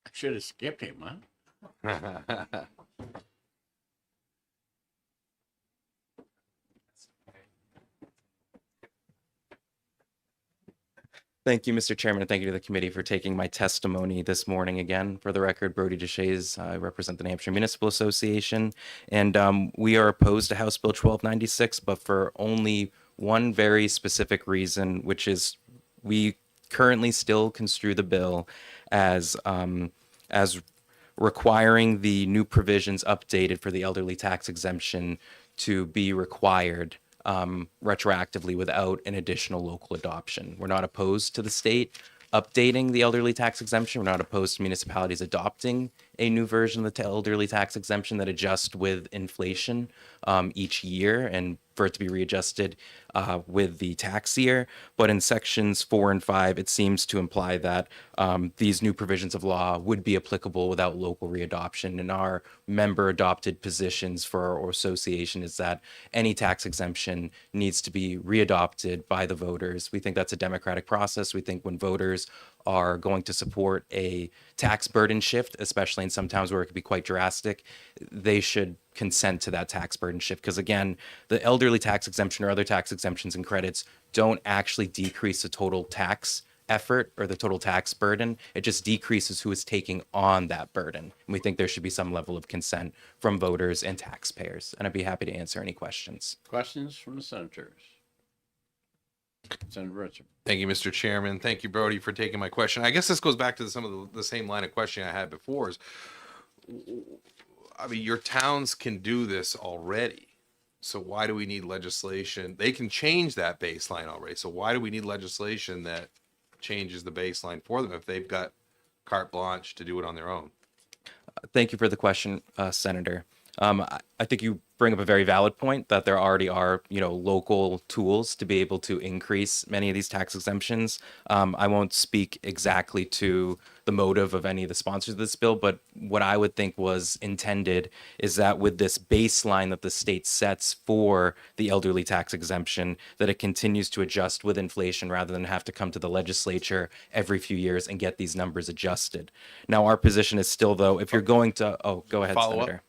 I should have skipped him, huh? Thank you, Mr. Chairman, and thank you to the committee for taking my testimony this morning again. For the record, Brody DeShays, I represent the New Hampshire Municipal Association, and we are opposed to House Bill 1296, but for only one very specific reason, which is we currently still construe the bill as requiring the new provisions updated for the elderly tax exemption to be required retroactively without an additional local adoption. We're not opposed to the state updating the elderly tax exemption. We're not opposed to municipalities adopting a new version of the elderly tax exemption that adjusts with inflation each year and for it to be readjusted with the tax year. But in sections 4 and 5, it seems to imply that these new provisions of law would be applicable without local readoption. And our member adopted positions for our association is that any tax exemption needs to be readopted by the voters. We think that's a democratic process. We think when voters are going to support a tax burden shift, especially in some towns where it could be quite drastic, they should consent to that tax burden shift. Because again, the elderly tax exemption or other tax exemptions and credits don't actually decrease the total tax effort or the total tax burden. It just decreases who is taking on that burden. And we think there should be some level of consent from voters and taxpayers. And I'd be happy to answer any questions. Questions from the senators? Senator Richard. Thank you, Mr. Chairman. Thank you, Brody, for taking my question. I guess this goes back to some of the same line of questioning I had before. I mean, your towns can do this already. So why do we need legislation? They can change that baseline already. So why do we need legislation that changes the baseline for them if they've got carte blanche to do it on their own? Thank you for the question, Senator. I think you bring up a very valid point that there already are, local tools to be able to increase many of these tax exemptions. I won't speak exactly to the motive of any of the sponsors of this bill, but what I would think was intended is that with this baseline that the state sets for the elderly tax exemption, that it continues to adjust with inflation rather than have to come to the legislature every few years and get these numbers adjusted. Now, our position is still, though, if you're going to, go ahead, Follow up. Senator.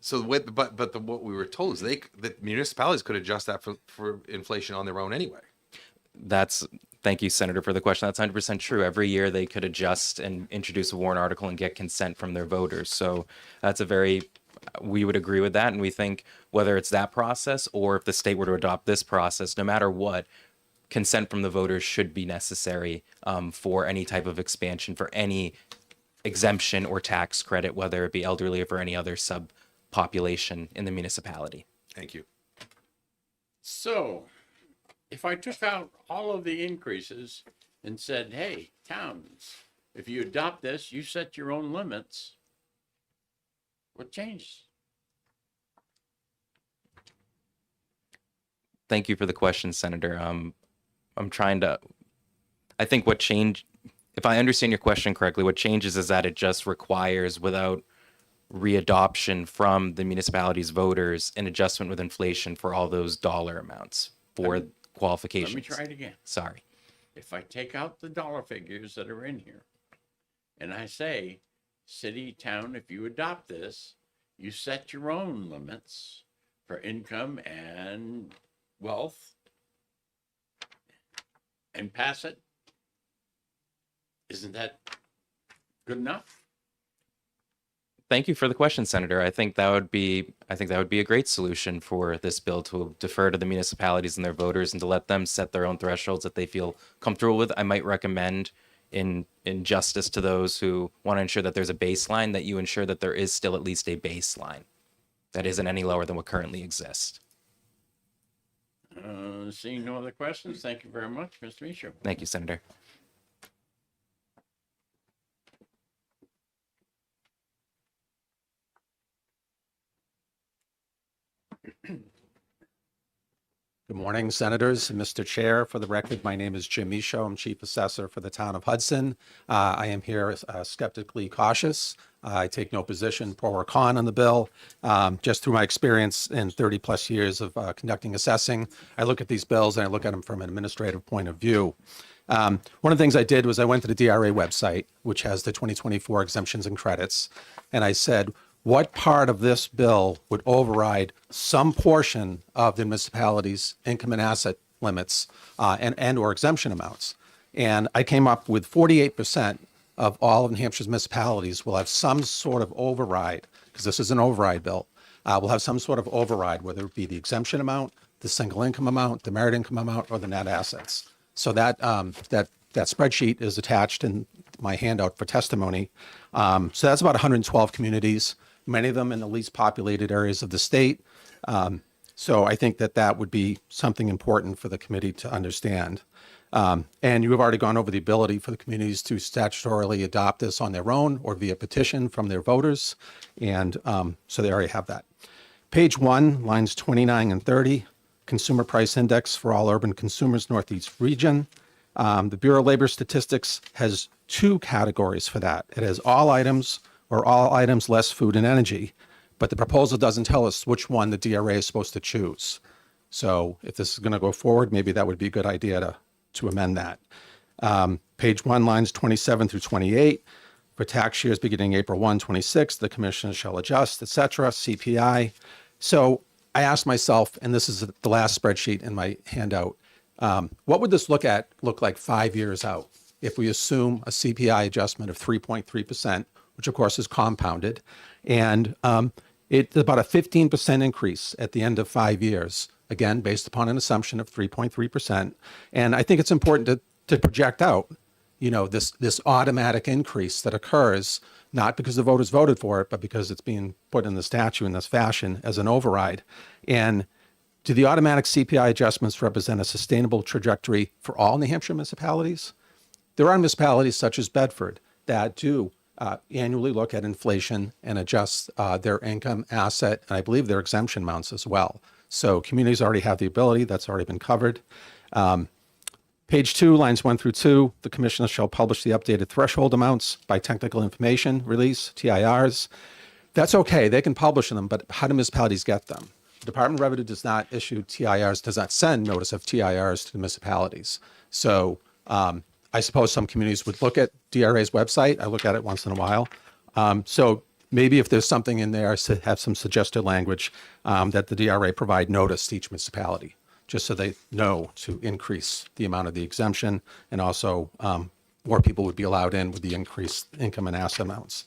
So what we were told is that municipalities could adjust that for inflation on their own anyway. Thank you, Senator, for the question. That's 100% true. Every year they could adjust and introduce a warrant article and get consent from their voters. So we would agree with that. And we think whether it's that process or if the state were to adopt this process, no matter what, consent from the voters should be necessary for any type of expansion, for any exemption or tax credit, whether it be elderly or for any other subpopulation in the municipality. Thank you. So, if I took out all of the increases and said, hey, towns, if you adopt this, you set your own limits, what changes? Thank you for the question, Senator. I think what changed, if I understand your question correctly, what changes is that it just requires, without readoption from the municipality's voters, an adjustment with inflation for all those dollar amounts for qualifications. Let me try it again. Sorry. If I take out the dollar figures that are in here and I say, city, town, if you adopt this, you set your own limits for income and wealth and pass it, isn't that good enough? thank you for the question, Senator. I think that would be a great solution for this bill, to defer to the municipalities and their voters and to let them set their own thresholds that they feel comfortable with. I might recommend, in justice to those who want to ensure that there's a baseline, that you ensure that there is still at least a baseline that isn't any lower than what currently exists. Seeing no other questions, thank you very much, Mr. Michaud. Thank you, Senator. Good morning, Senators and Mr. Chair. For the record, my name is Jim Michaud. I'm Chief Assessor for the Town of Hudson. I am here skeptically cautious. I take no position pro or con on the bill. Just through my experience in 30 plus years of conducting assessing, I look at these bills and I look at them from an administrative point of view. One of the things I did was I went to the DRA website, which has the 2024 exemptions and credits, and I said, what part of this bill would override some portion of the municipality's income and asset limits and or exemption amounts? And I came up with 48% of all of New Hampshire's municipalities will have some sort of override, because this is an override bill, will have some sort of override, whether it be the exemption amount, the single income amount, the merit income amount, or the net assets. So that spreadsheet is attached in my handout for testimony. So that's about 112 communities, many of them in the least populated areas of the state. So I think that would be something important for the committee to understand. And you have already gone over the ability for the communities to statutorily adopt this on their own or via petition from their voters. And so they already have that. Page 1, lines 29 and 30, Consumer Price Index for all urban consumers, Northeast region. The Bureau of Labor Statistics has 2 categories for that. It has all items or all items less food and energy, but the proposal doesn't tell us which one the DRA is supposed to choose. So if this is going to go forward, maybe that would be a good idea to amend that. Page 1, lines 27 through 28, for tax years beginning April 1, 26, the commission shall adjust, et cetera, CPI. So I asked myself, and this is the last spreadsheet in my handout, what would this look like 5 years out if we assume a CPI adjustment of 3.3%, which of course is compounded, and it's about a 15% increase at the end of 5 years, again, based upon an assumption of 3.3%. And I think it's important to project out, this automatic increase that occurs, not because the voters voted for it, but because it's being put in the statute in this fashion as an override. And do the automatic CPI adjustments represent a sustainable trajectory for all New Hampshire municipalities? There are municipalities such as Bedford that do annually look at inflation and adjust their income, asset, and I believe their exemption amounts as well. So communities already have the ability. That's already been covered. Page 2, lines 1 through 2, the commissioner shall publish the updated threshold amounts by technical information release, TIRs. That's okay. They can publish them, but how do municipalities get them? The Department of Revenue does not issue TIRs, does not send notice of TIRs to the municipalities. So I suppose some communities would look at DRA's website. I look at it once in a while. So maybe if there's something in there, have some suggested language that the DRA provide notice to each municipality, just so they know to increase the amount of the exemption, and also more people would be allowed in with the increased income and asset amounts.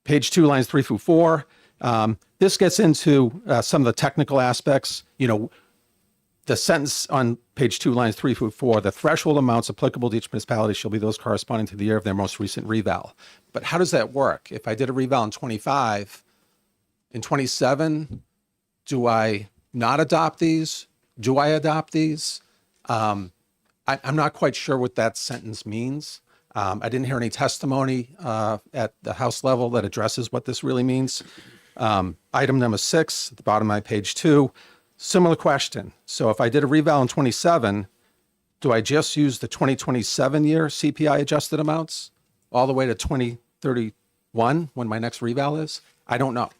Page 2, lines 3 through 4. This gets into some of the technical aspects. The sentence on page 2, lines 3 through 4, the threshold amounts applicable to each municipality shall be those corresponding to the year of their most recent reval. But how does that work? If I did a reval in 25, in 27, do I not adopt these? Do I adopt these? I'm not quite sure what that sentence means. I didn't hear any testimony at the House level that addresses what this really means. Item number 6, at the bottom of my page 2, similar question. So if I did a reval in 27, do I just use the 2027 year CPI adjusted amounts all the way to 2031 when my next reval is? I don't know.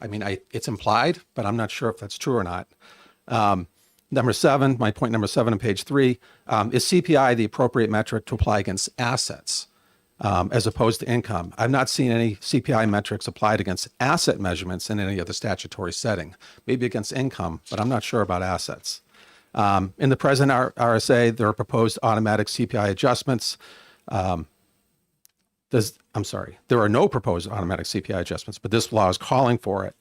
I mean, it's implied, but I'm not sure if that's true or not. Number 7, my point number 7 on page 3, is CPI the appropriate metric to apply against assets as opposed to income? I've not seen any CPI metrics applied against asset measurements in any other statutory setting, maybe against income, but I'm not sure about assets. In the present RSA, there are proposed automatic CPI adjustments. The there are no proposed automatic CPI adjustments, but this law is calling for it.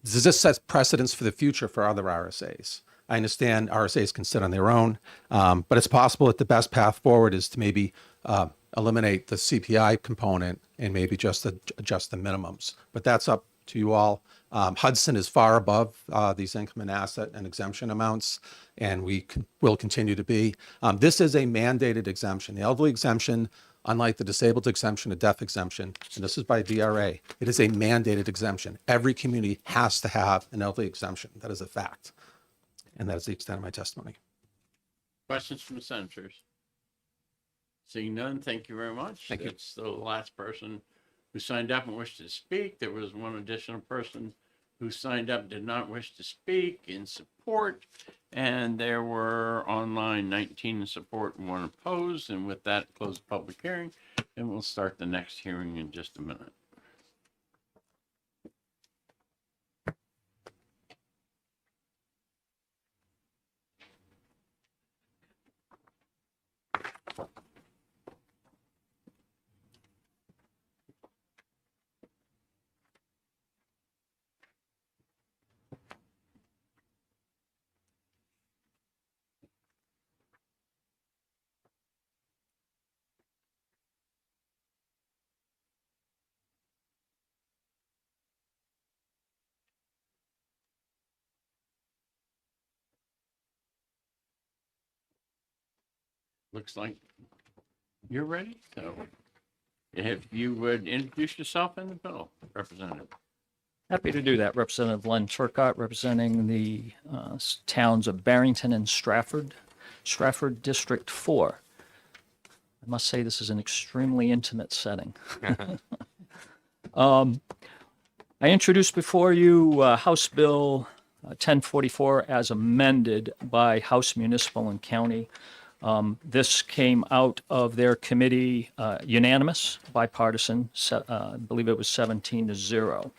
This sets precedents for the future for other RSAs. I understand RSAs can sit on their own, but it's possible that the best path forward is to maybe eliminate the CPI component and maybe just adjust the minimums. But that's up to you all. Hudson is far above these income and asset and exemption amounts, and will continue to be. This is a mandated exemption. The elderly exemption, unlike the disabled exemption, a death exemption, and this is by DRA, it is a mandated exemption. Every community has to have an elderly exemption. That is a fact. And that is the extent of my testimony. Questions from the senators? Seeing none, thank you very much. Thank you. That's the last person who signed up and wished to speak. There was one additional person who signed up and did not wish to speak in support. And there were online 19 in support and 1 opposed. And with that, close the public hearing, and we'll start the next hearing in just a minute. Looks like you're ready. So if you would introduce yourself and the bill, Representative. Happy to do that. Representative Len Turcott, representing the towns of Barrington and Stratford, Stratford District 4. I must say this is an extremely intimate setting. I introduced before you House Bill 1044 as amended by House Municipal and County. This came out of their committee unanimous, bipartisan, I believe it was 17-0.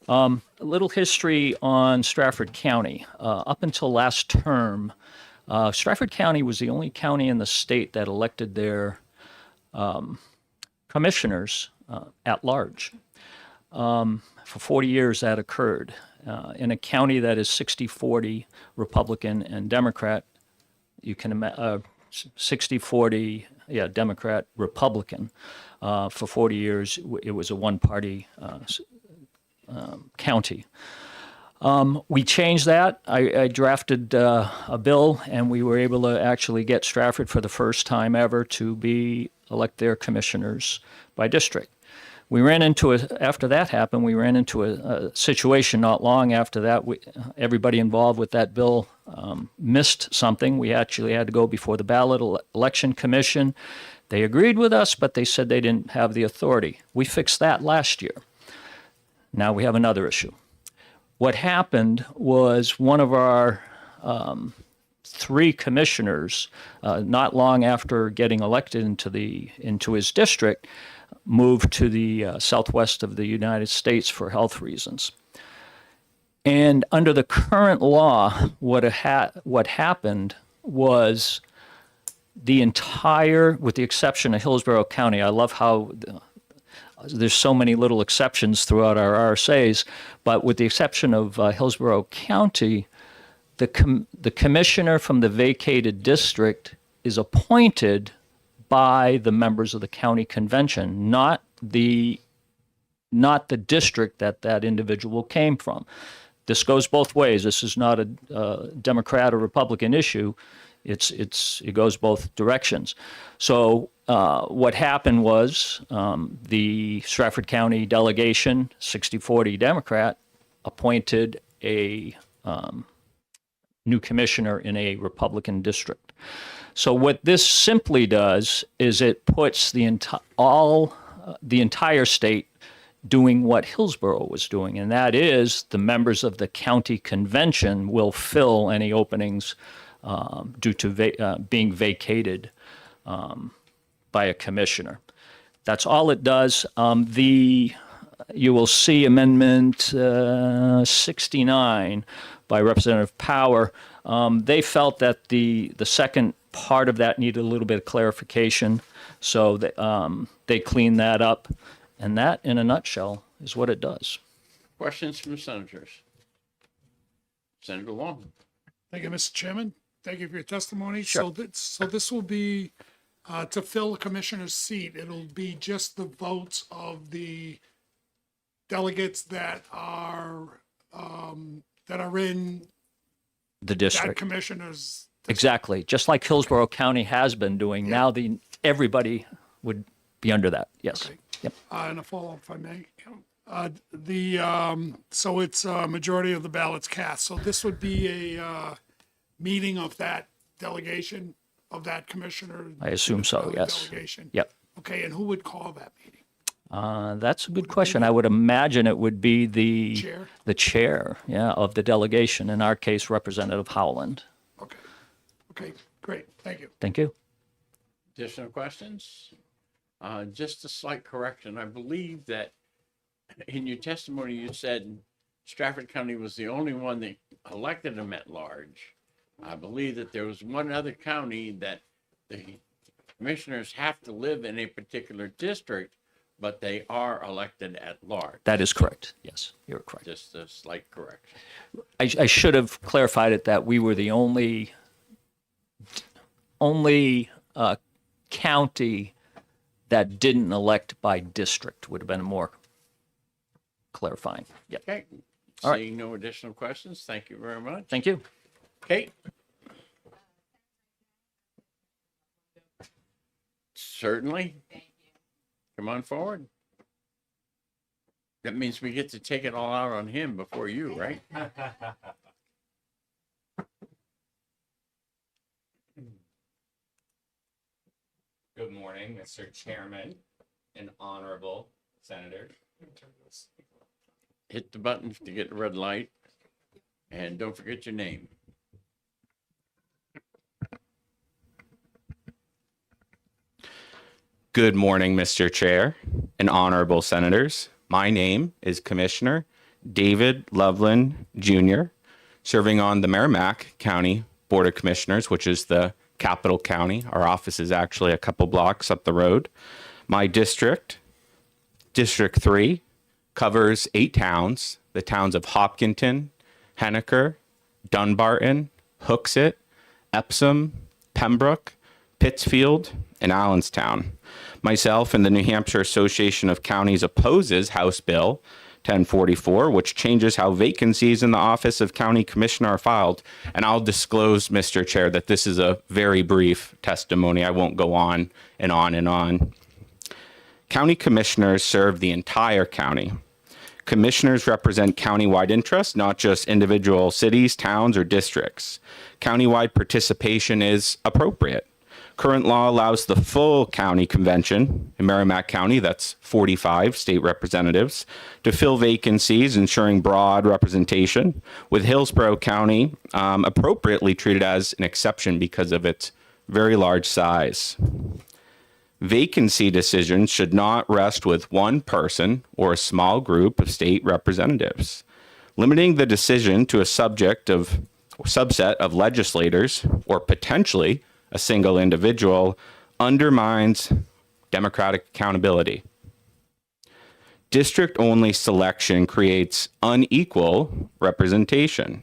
A little history on Stratford County. Up until last term, Stratford County was the only county in the state that elected their commissioners at large. For 40 years that occurred. In a county that is 60-40 Republican and Democrat, you can imagine 60-40, Democrat, Republican. For 40 years, it was a one-party county. We changed that. I drafted a bill, and we were able to actually get Stratford for the first time ever to elect their commissioners by district. We ran into after that happened, we ran into a situation not long after that. Everybody involved with that bill missed something. We actually had to go before the ballot election commission. They agreed with us, but they said they didn't have the authority. We fixed that last year. Now we have another issue. What happened was one of our 3 commissioners, not long after getting elected into his district, moved to the southwest of the United States for health reasons. And under the current law, what happened was the entire, with the exception of Hillsborough County, I love how there's so many little exceptions throughout our RSAs, but with the exception of Hillsborough County, the commissioner from the vacated district is appointed by the members of the county convention, not the district that individual came from. This goes both ways. This is not a Democrat or Republican issue. It goes both directions. So what happened was the Stratford County delegation, 60-40 Democrat, appointed a new commissioner in a Republican district. So what this simply does is it puts the entire state doing what Hillsborough was doing, and that is the members of the county convention will fill any openings due to being vacated by a commissioner. That's all it does. You will see Amendment 69 by Representative Power. They felt that the second part of that needed a little bit of clarification. So they clean that up, and that, in a nutshell, is what it does. Questions from senators? Senator Long. Thank you, Mr. Chairman. Thank you for your testimony. Sure. So this will be, to fill the commissioner's seat, it'll be just the votes of the delegates that are in The that district. commissioner's. Exactly. Just like Hillsborough County has been doing. Now everybody would be under that. Yes. Okay. Yep. And a follow-up, if I may. So it's a majority of the ballots cast. So this would be a meeting of that delegation, of that commissioner? I assume so, yes. Delegation. Yep. Okay, and who would call that meeting? That's a good question. I would imagine it would be Chair? the chair, yeah, of the delegation. In our case, Representative Howland. Okay. Okay, great. Thank you. Thank you. Additional questions? Just a slight correction. I believe that in your testimony, you said Stratford County was the only one that elected them at large. I believe that there was one other county that the commissioners have to live in a particular district, but they are elected at large. That is correct. Yes, you're correct. Just a slight correction. I should have clarified it that we were the only county that didn't elect by district, would have been more clarifying. Yep. Okay. All right. Seeing no additional questions, thank you very much. Thank you. Kate? Certainly. Come on forward. That means we get to take it all out on him before you, right? Good morning, Mr. Chairman and honorable senators. Hit the button to get the red light. And don't forget your name. Good morning, Mr. Chair and honorable senators. My name is Commissioner David Loveland Jr., serving on the Merrimack County Board of Commissioners, which is the capital county. Our office is actually a couple blocks up the road. My district, District 3, covers 8 towns, the towns of Hopkinton, Henniker, Dunbarton, Hooksett, Epsom, Pembroke, Pittsfield, and Allenstown. Myself and the New Hampshire Association of Counties opposes House Bill 1044, which changes how vacancies in the office of county commissioner are filed. And I'll disclose, Mr. Chair, that this is a very brief testimony. I won't go on and on and on. County commissioners serve the entire county. Commissioners represent countywide interests, not just individual cities, towns, or districts. Countywide participation is appropriate. Current law allows the full county convention in Merrimack County, that's 45 state representatives, to fill vacancies, ensuring broad representation, with Hillsborough County appropriately treated as an exception because of its very large size. Vacancy decisions should not rest with one person or a small group of state representatives. Limiting the decision to a subset of legislators or potentially a single individual undermines democratic accountability. District-only selection creates unequal representation.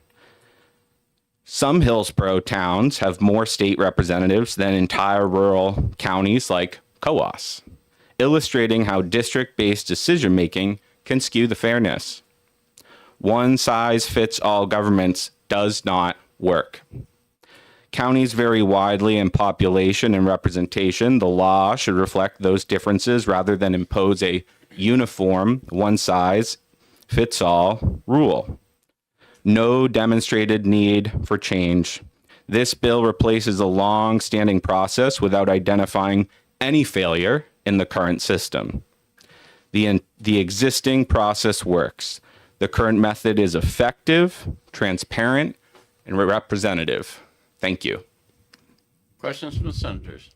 Some Hillsborough towns have more state representatives than entire rural counties like Coos, illustrating how district-based decision-making can skew the fairness. One-size-fits-all governments does not work. Counties vary widely in population and representation. The law should reflect those differences rather than impose a uniform, one-size-fits-all rule. No demonstrated need for change. This bill replaces a long-standing process without identifying any failure in the current system. The existing process works. The current method is effective, transparent, and representative. Thank you. Questions from the senators?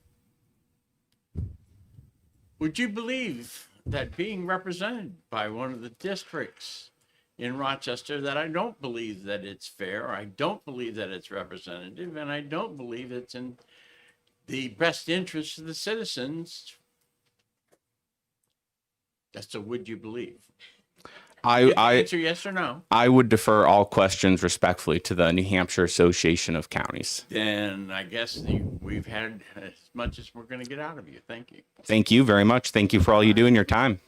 Would you believe that being represented by one of the districts in Rochester, that I don't believe that it's fair, I don't believe that it's representative, and I don't believe it's in the best interest of the citizens. That's a would you believe? You can answer yes or no. I would defer all questions respectfully to the New Hampshire Association of Counties. Then I guess we've had as much as we're going to get out of you. Thank you. Thank you very much. Thank you for all you do in your time.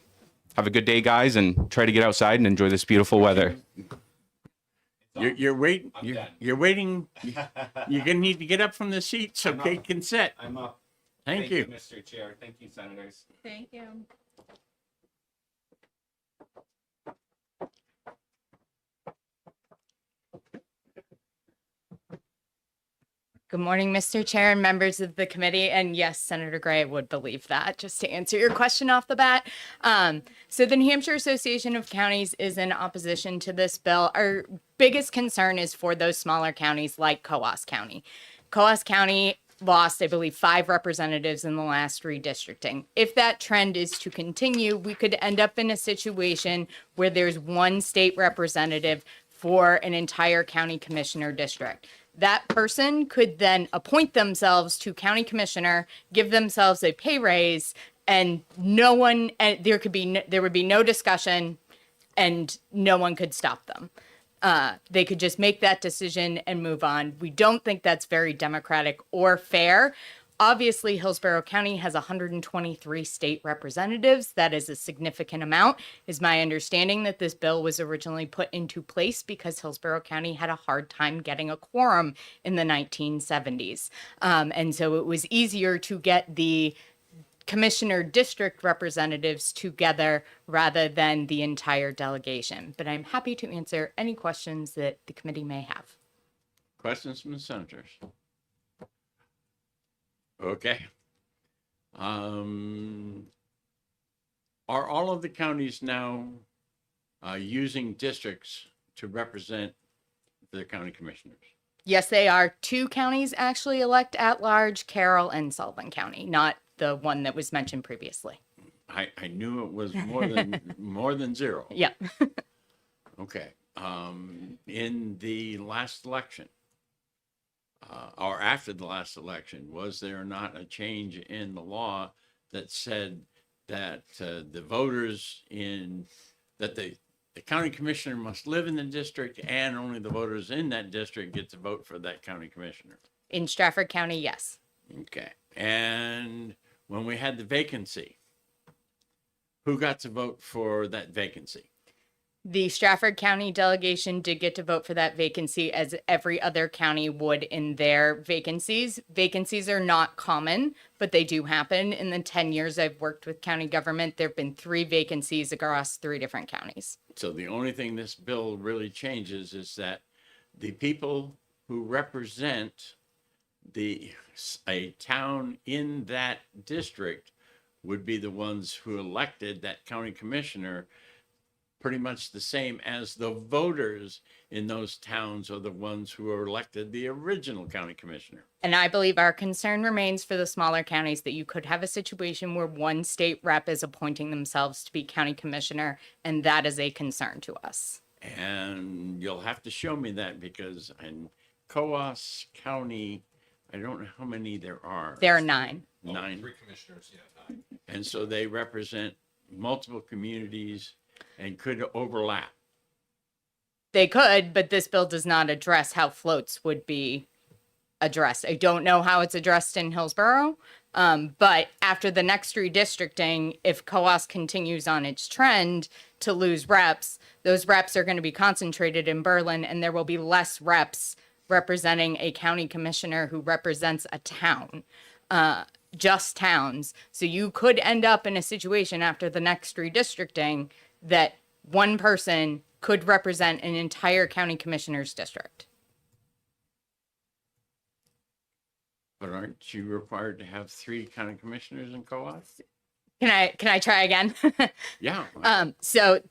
Have a good day, guys, and try to get outside and enjoy this beautiful weather. You're waiting. You're waiting. You're going to need to get up from the seat so Kate can sit. I'm up. Thank you. Mr. Chair. Thank you, Senators. Thank you. Good morning, Mr. Chair and members of the committee. And yes, Senator Gray would believe that, just to answer your question off the bat. So the New Hampshire Association of Counties is in opposition to this bill. Our biggest concern is for those smaller counties like Coos County. Coos County lost, I believe, 5 representatives in the last redistricting. If that trend is to continue, we could end up in a situation where there's one state representative for an entire county commissioner district. That person could then appoint themselves to county commissioner, give themselves a pay raise, and there would be no discussion, and no one could stop them. They could just make that decision and move on. We don't think that's very democratic or fair. Obviously, Hillsborough County has 123 state representatives. That is a significant amount. It's my understanding that this bill was originally put into place because Hillsborough County had a hard time getting a quorum in the 1970s. And so it was easier to get the commissioner district representatives together rather than the entire delegation. But I'm happy to answer any questions that the committee may have. Questions from the senators? Okay. Are all of the counties now using districts to represent the county commissioners? Yes, they are. 2 counties actually elect at large, Carroll and Sullivan County, not the one that was mentioned previously. I knew it was more than 0. Yeah. Okay. In the last election, or after the last election, was there not a change in the law that said that the voters that the county commissioner must live in the district, and only the voters in that district get to vote for that county commissioner? In Stratford County, yes. Okay. And when we had the vacancy, who got to vote for that vacancy? The Stratford County delegation did get to vote for that vacancy, as every other county would in their vacancies. Vacancies are not common, but they do happen. In the 10 years I've worked with county government, there have been 3 vacancies across 3 different counties. So the only thing this bill really changes is that the people who represent a town in that district would be the ones who elected that county commissioner, pretty much the same as the voters in those towns are the ones who are elected the original county commissioner. And I believe our concern remains for the smaller counties that you could have a situation where one state rep is appointing themselves to be county commissioner, and that is a concern to us. And you'll have to show me that, because in Coos County, I don't know how many there are. There are 9. 9. 3 commissioners, yeah, 9. And so they represent multiple communities and could overlap. They could, but this bill does not address how floats would be addressed. I don't know how it's addressed in Hillsborough, but after the next redistricting, if Coos continues on its trend to lose reps, those reps are going to be concentrated in Berlin, and there will be less reps representing a county commissioner who represents a town, just towns. So you could end up in a situation after the next redistricting that one person could represent an entire county commissioner's district. But aren't you required to have 3 county commissioners in Coos? Can I try again? Yeah. So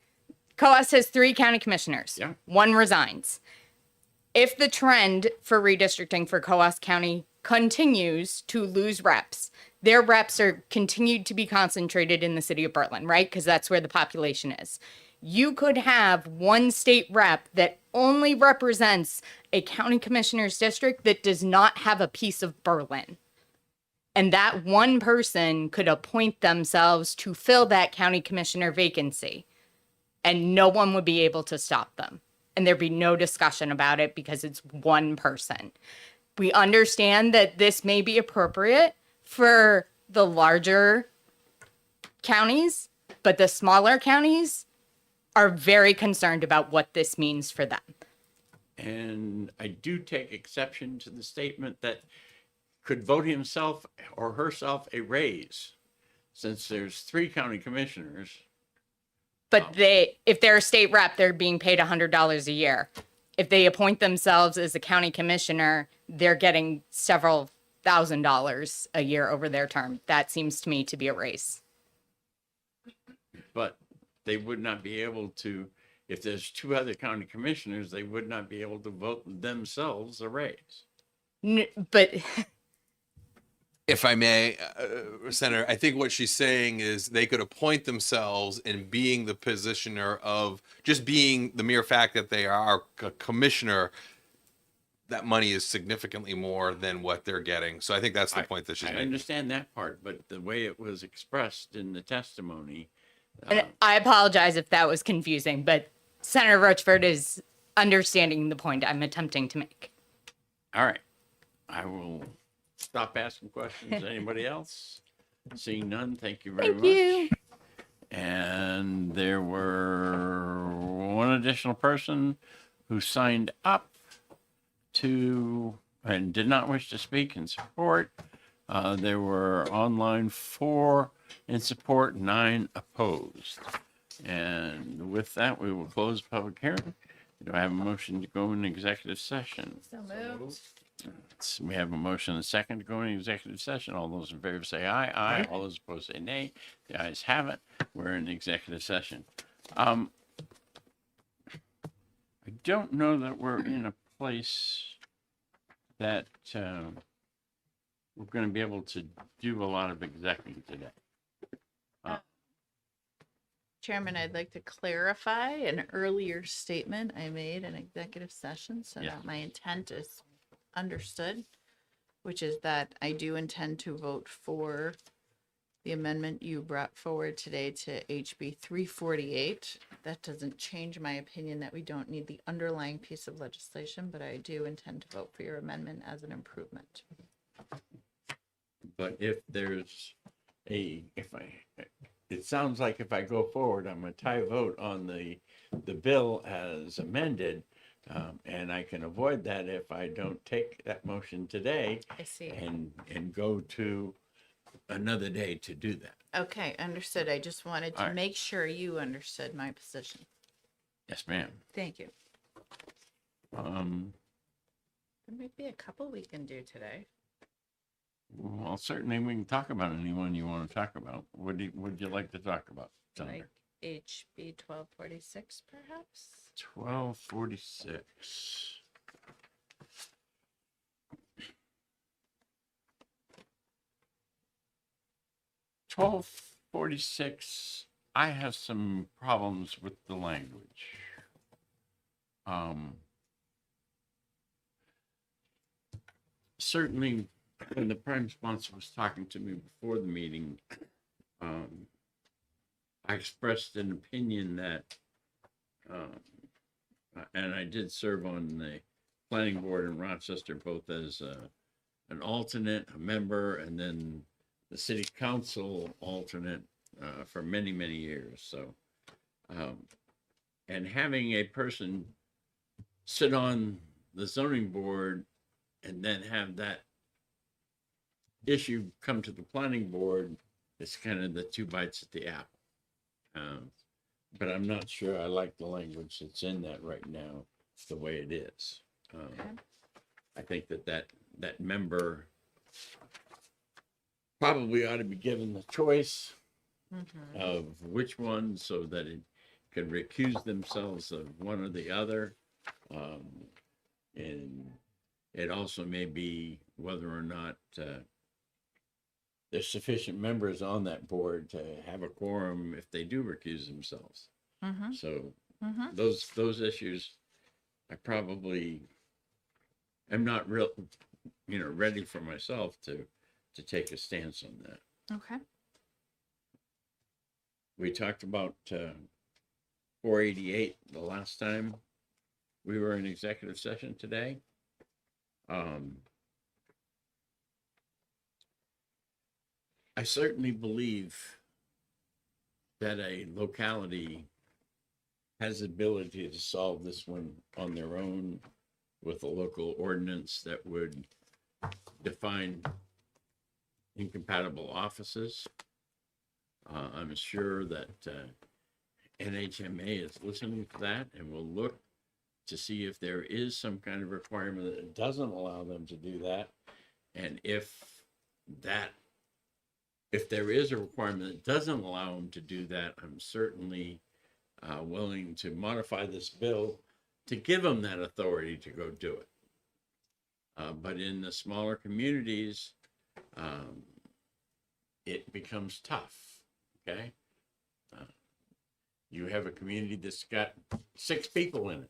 Coos has 3 county commissioners. Yeah. 1 resigns. If the trend for redistricting for Coos County continues to lose reps, their reps are continued to be concentrated in the city of Berlin, right? Because that's where the population is. You could have 1 state rep that only represents a county commissioner's district that does not have a piece of Berlin. And that one person could appoint themselves to fill that county commissioner vacancy, and no one would be able to stop them. And there'd be no discussion about it because it's one person. We understand that this may be appropriate for the larger counties, but the smaller counties are very concerned about what this means for them. And I do take exception to the statement that could vote himself or herself a raise, since there's 3 county commissioners. But if they're a state rep, they're being paid $100 a year. If they appoint themselves as a county commissioner, they're getting several $1,000s a year over their term. That seems to me to be a raise. But they would not be able to, if there's 2 other county commissioners, they would not be able to vote themselves a raise. But If I may, Senator, I think what she's saying is they could appoint themselves, and being the positioner of just being the mere fact that they are a commissioner, that money is significantly more than what they're getting. So I think that's the point that she's I making. understand that part, but the way it was expressed in the testimony, and I apologize if that was confusing, but Senator Rochford is understanding the point I'm attempting to make. all right, I will stop asking questions. Anybody else? Seeing none, thank you very much. you. And there were one additional person who signed up to and did not wish to speak in support. There were online 4 in support, 9 opposed. And with that, we will close the public hearing. Do I have a motion to go into executive session? So moved. We have a motion and a second to go into executive session. All those in favor say aye. Aye. All those opposed say nay. The ayes have it. We're in executive session. I don't know that we're in a place that we're going to be able to do a lot of executive today. Chairman, I'd like to clarify an earlier statement I made in executive session so Yeah. that my intent is understood, which is that I do intend to vote for the amendment you brought forward today to HB 348. That doesn't change my opinion that we don't need the underlying piece of legislation, but I do intend to vote for your amendment as an improvement. But if there's it sounds like if I go forward, I'm a tie vote on the bill as amended. And I can avoid that if I don't take that motion today I see. and go to another day to do that. Okay, understood. I just wanted All to right. make sure you understood my position. Yes, ma'am. Thank you. There might be a couple we can do today. Well, certainly we can talk about anyone you want to talk about. What would you like to talk about, Senator? Like HB 1246, perhaps? 1246. I have some problems with the language. Certainly, when the prime sponsor was talking to me before the meeting, I expressed an opinion that, and I did serve on the planning board in Rochester, both as an alternate, a member, and then the city council alternate for many, many years. So, and having a person sit on the zoning board and then have that issue come to the planning board, it's kind of the 2 bites at the apple. But I'm not sure I like the language that's in that right now, the way it is. I think that member probably ought to be given the choice of which one, so that it can recuse themselves of one or the other. And it also may be whether or not there's sufficient members on that board to have a quorum if they do recuse themselves. So those issues, I probably am not ready for myself to to take a stance on that. Okay. We talked about 488 the last time we were in executive session today. I certainly believe that a locality has the ability to solve this one on their own with a local ordinance that would define incompatible offices. I'm sure that NHMA is listening to that and will look to see if there is some kind of requirement that doesn't allow them to do that. And if there is a requirement that doesn't allow them to do that, I'm certainly willing to modify this bill to give them that authority to go do it. But in the smaller communities, it becomes tough, okay? You have a community that's got 6 people in it.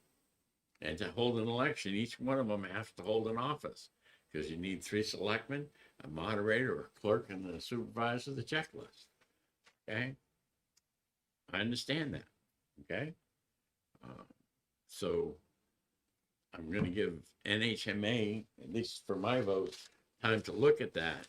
And to hold an election, each one of them has to hold an office because you need 3 selectmen, a moderator, or a clerk, and the supervisor of the checklist. Okay? I understand that. Okay? So I'm going to give NHMA, at least for my vote, time to look at that.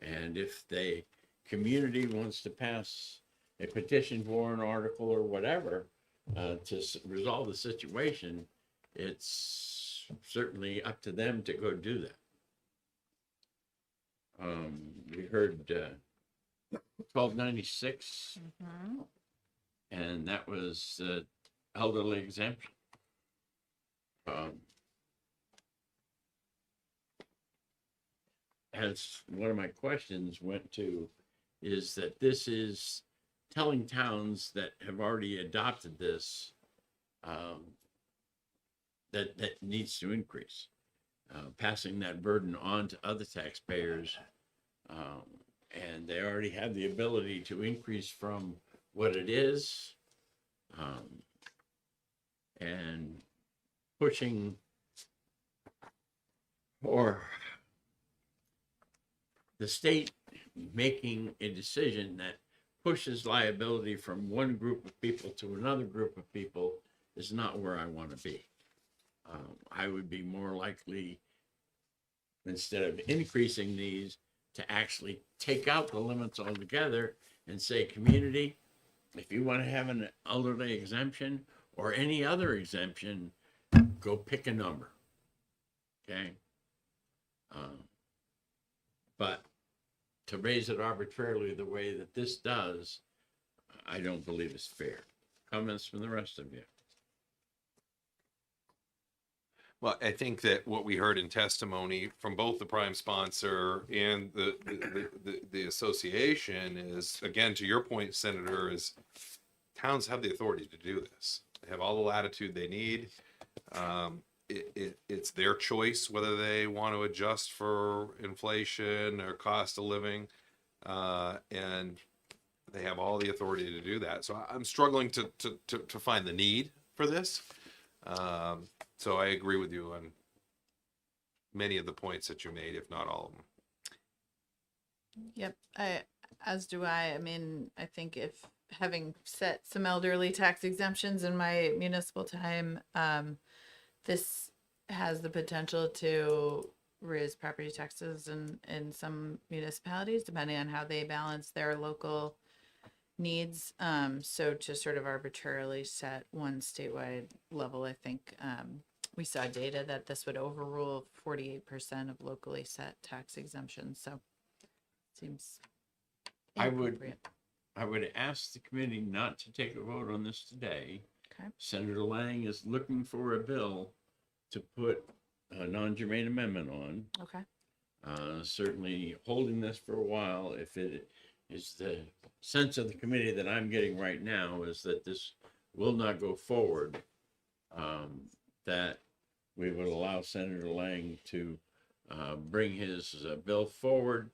And if the community wants to pass a petition for an article or whatever to resolve the situation, it's certainly up to them to go do that. We heard 1296, and that was elderly exemption. As one of my questions went to, is that this is telling towns that have already adopted this that needs to increase, passing that burden on to other taxpayers, and they already have the ability to increase from what it is, and pushing or the state making a decision that pushes liability from one group of people to another group of people is not where I want to be. I would be more likely, instead of increasing these, to actually take out the limits altogether and say, community, if you want to have an elderly exemption or any other exemption, go pick a number. Okay? But to raise it arbitrarily the way that this does, I don't believe is fair. Comments from the rest of you? Well, I think that what we heard in testimony from both the prime sponsor and the association is, again, to your point, Senator, is towns have the authority to do this. They have all the latitude they need. It's their choice whether they want to adjust for inflation or cost of living, and they have all the authority to do that. So I'm struggling to find the need for this. So I agree with you on many of the points that you made, if not all of them. Yep, as do I. I mean, I think if having set some elderly tax exemptions in my municipal time, this has the potential to raise property taxes in some municipalities, depending on how they balance their local needs. So to sort of arbitrarily set one statewide level, I think we saw data that this would overrule 48% of locally set tax exemptions. So seems inappropriate. I would ask the committee not to take a vote on this today. Okay. Senator Lang is looking for a bill to put a non-germane amendment on. Okay. Certainly holding this for a while, if it is the sense of the committee that I'm getting right now, is that this will not go forward, that we would allow Senator Lang to bring his bill forward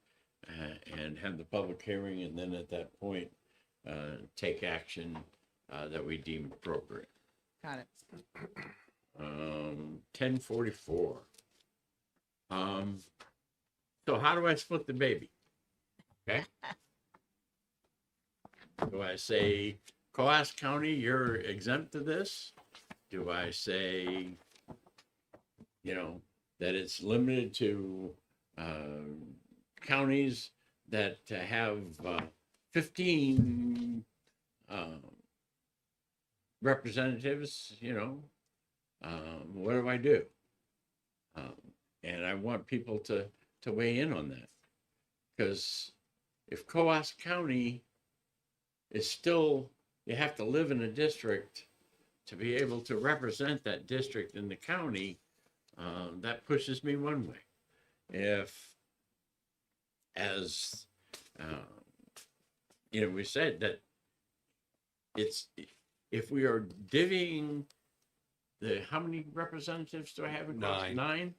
and have the public hearing, and then at that point take action that we deem appropriate. Got it. 1044. So how do I split the baby? Okay. Do I say, Coas County, you're exempt to this? Do I say, that it's limited to counties that have 15 representatives, what do I do? And I want people to weigh in on that. Because if Coas County is still, you have to live in a district to be able to represent that district in the county, that pushes me one way. If, as we said that if we are divvying how many representatives do I have across? 9. 9.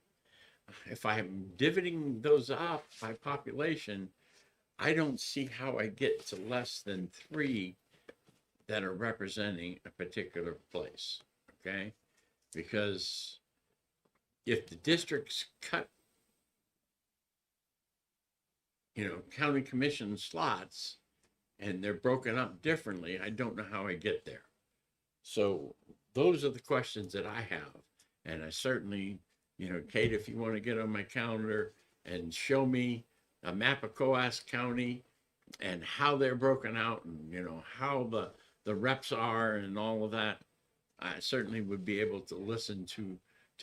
If I'm dividing those up by population, I don't see how I get to less than 3 that are representing a particular place. Okay, because if the districts cut, county commission slots and they're broken up differently, I don't know how I get there. So those are the questions that I have. And I certainly, Kate, if you want to get on my calendar and show me a map of Coas County and how they're broken out and, how the reps are and all of that, I certainly would be able to listen to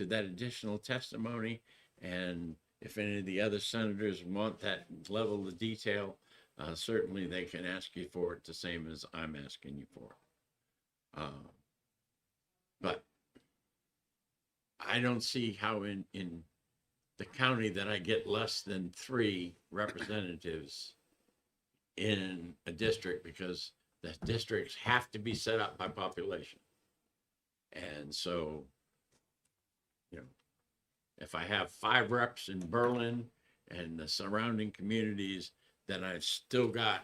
that additional testimony. And if any of the other senators want that level of detail, certainly they can ask you for it the same as I'm asking you for it. But I don't see how in the county that I get less than 3 representatives in a district, because the districts have to be set up by population. And so, if I have 5 reps in Berlin and the surrounding communities, then I've still got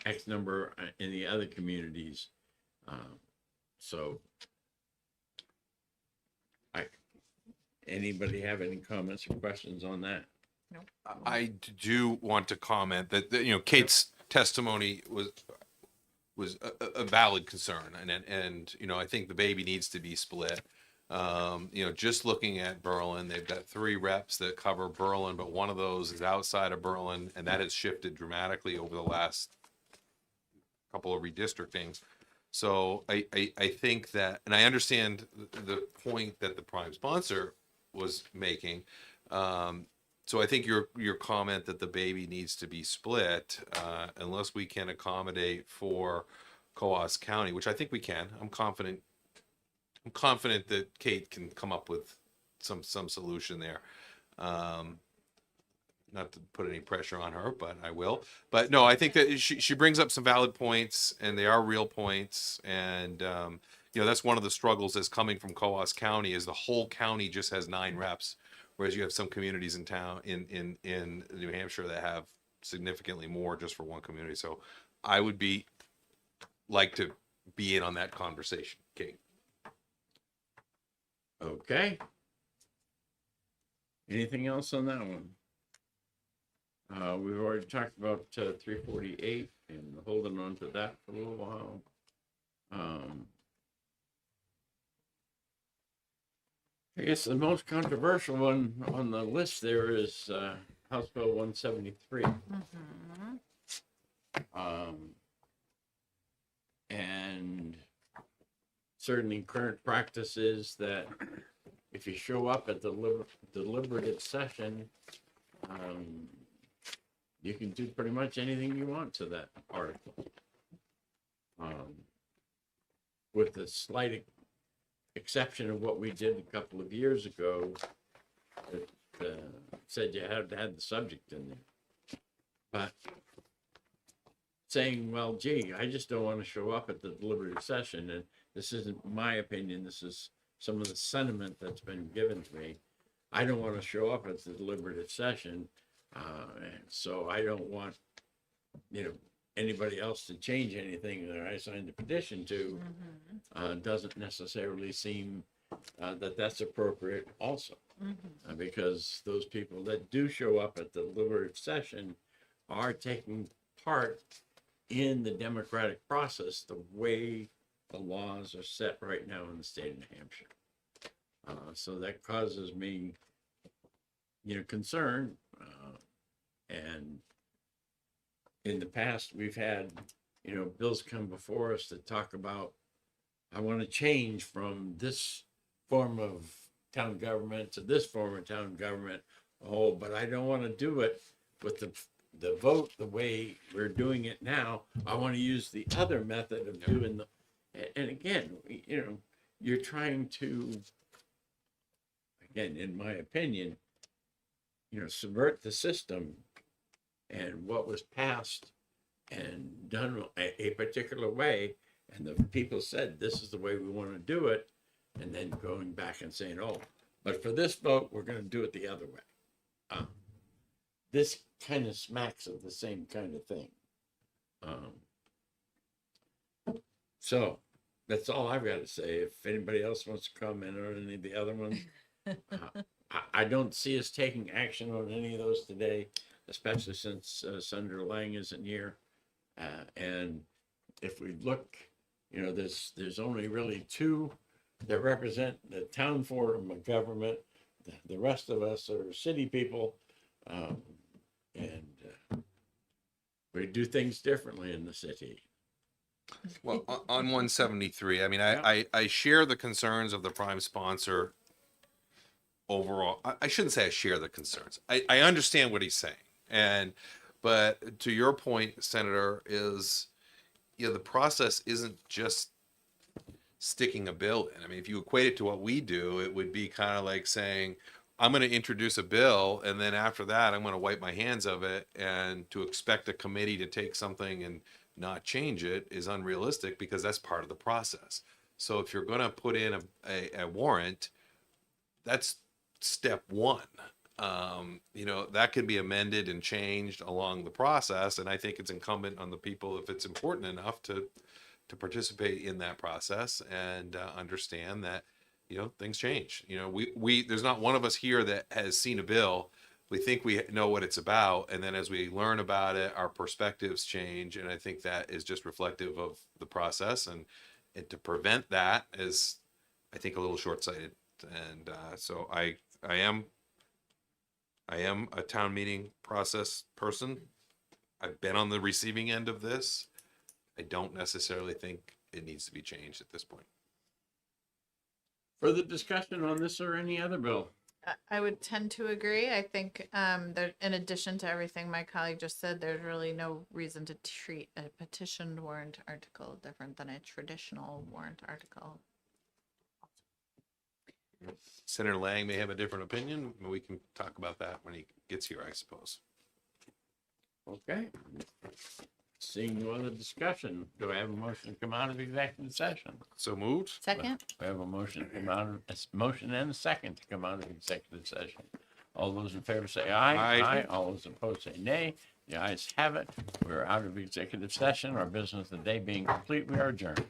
X number in the other communities. So anybody have any comments or questions on that? I do want to comment that, Kate's testimony was a valid concern, and I think the baby needs to be split. Just looking at Berlin, they've got 3 reps that cover Berlin, but one of those is outside of Berlin, and that has shifted dramatically over the last couple of redistrictings. So I think that, and I understand the point that the prime sponsor was making. So I think your comment that the baby needs to be split, unless we can accommodate for Coas County, which I think we can. I'm confident that Kate can come up with some solution there. Not to put any pressure on her, but I will. But no, I think that she brings up some valid points, and they are real points. And that's one of the struggles that's coming from Coas County, is the whole county just has 9 reps, whereas you have some communities in town in New Hampshire that have significantly more just for one community. So I would like to be in on that conversation, Kate. Okay. Anything else on that one? We've already talked about 348 and holding on to that for a little while. I guess the most controversial one on the list there is House Bill 173. And certainly current practice is that if you show up at the deliberative session, you can do pretty much anything you want to that article. With the slight exception of what we did a couple of years ago, that said you had to have the subject in there. But saying, well, gee, I just don't want to show up at the deliberative session, and this isn't my opinion, this is some of the sentiment that's been given to me. I don't want to show up at the deliberative session, so I don't want, anybody else to change anything that I signed the petition to. Doesn't necessarily seem that that's appropriate also. Because those people that do show up at the deliberative session are taking part in the democratic process the way the laws are set right now in the state of New Hampshire. So that causes me, concern. And in the past, we've had, bills come before us that talk about, I want to change from this form of town government to this form of town government. Oh, but I don't want to do it with the vote the way we're doing it now. I want to use the other method of doing and again, you're trying to, again, in my opinion, subvert the system and what was passed and done a particular way. And the people said, this is the way we want to do it. And then going back and saying, oh, but for this vote, we're going to do it the other way. This kind of smacks of the same kind of thing. So that's all I've got to say. If anybody else wants to comment on any of the other ones, I don't see us taking action on any of those today, especially since Senator Lang isn't here. And if we look, there's only really two that represent the town form of government. The rest of us are city people, and we do things differently in the city. Well, on 173, I mean, I share the concerns of the prime sponsor overall. I shouldn't say I share the concerns. I understand what he's saying. But to your point, Senator, is, the process isn't just sticking a bill in. I mean, if you equate it to what we do, it would be kind of like saying, I'm going to introduce a bill, and then after that, I'm going to wipe my hands of it. And to expect a committee to take something and not change it is unrealistic, because that's part of the process. So if you're going to put in a warrant, that's step one. That can be amended and changed along the process. And I think it's incumbent on the people, if it's important enough, to participate in that process and understand that, things change. There's not one of us here that has seen a bill. We think we know what it's about. And then as we learn about it, our perspectives change. And I think that is just reflective of the process. And to prevent that is, I think, a little short-sighted. And so I am a town meeting process person. I've been on the receiving end of this. I don't necessarily think it needs to be changed at this point. Further discussion on this or any other bill? I would tend to agree. I think that in addition to everything my colleague just said, there's really no reason to treat a petitioned warrant article different than a traditional warrant article. Senator Lang may have a different opinion. We can talk about that when he gets here, I suppose. Okay. Seeing no other discussion, do I have a motion to come out of executive session? So moved. Second? We have a motion to come out of, a motion and a second to come out of executive session. All those in favor say aye. Aye. All those opposed say nay. The ayes have it. We're out of executive session. Our business of the day being complete, we are adjourned.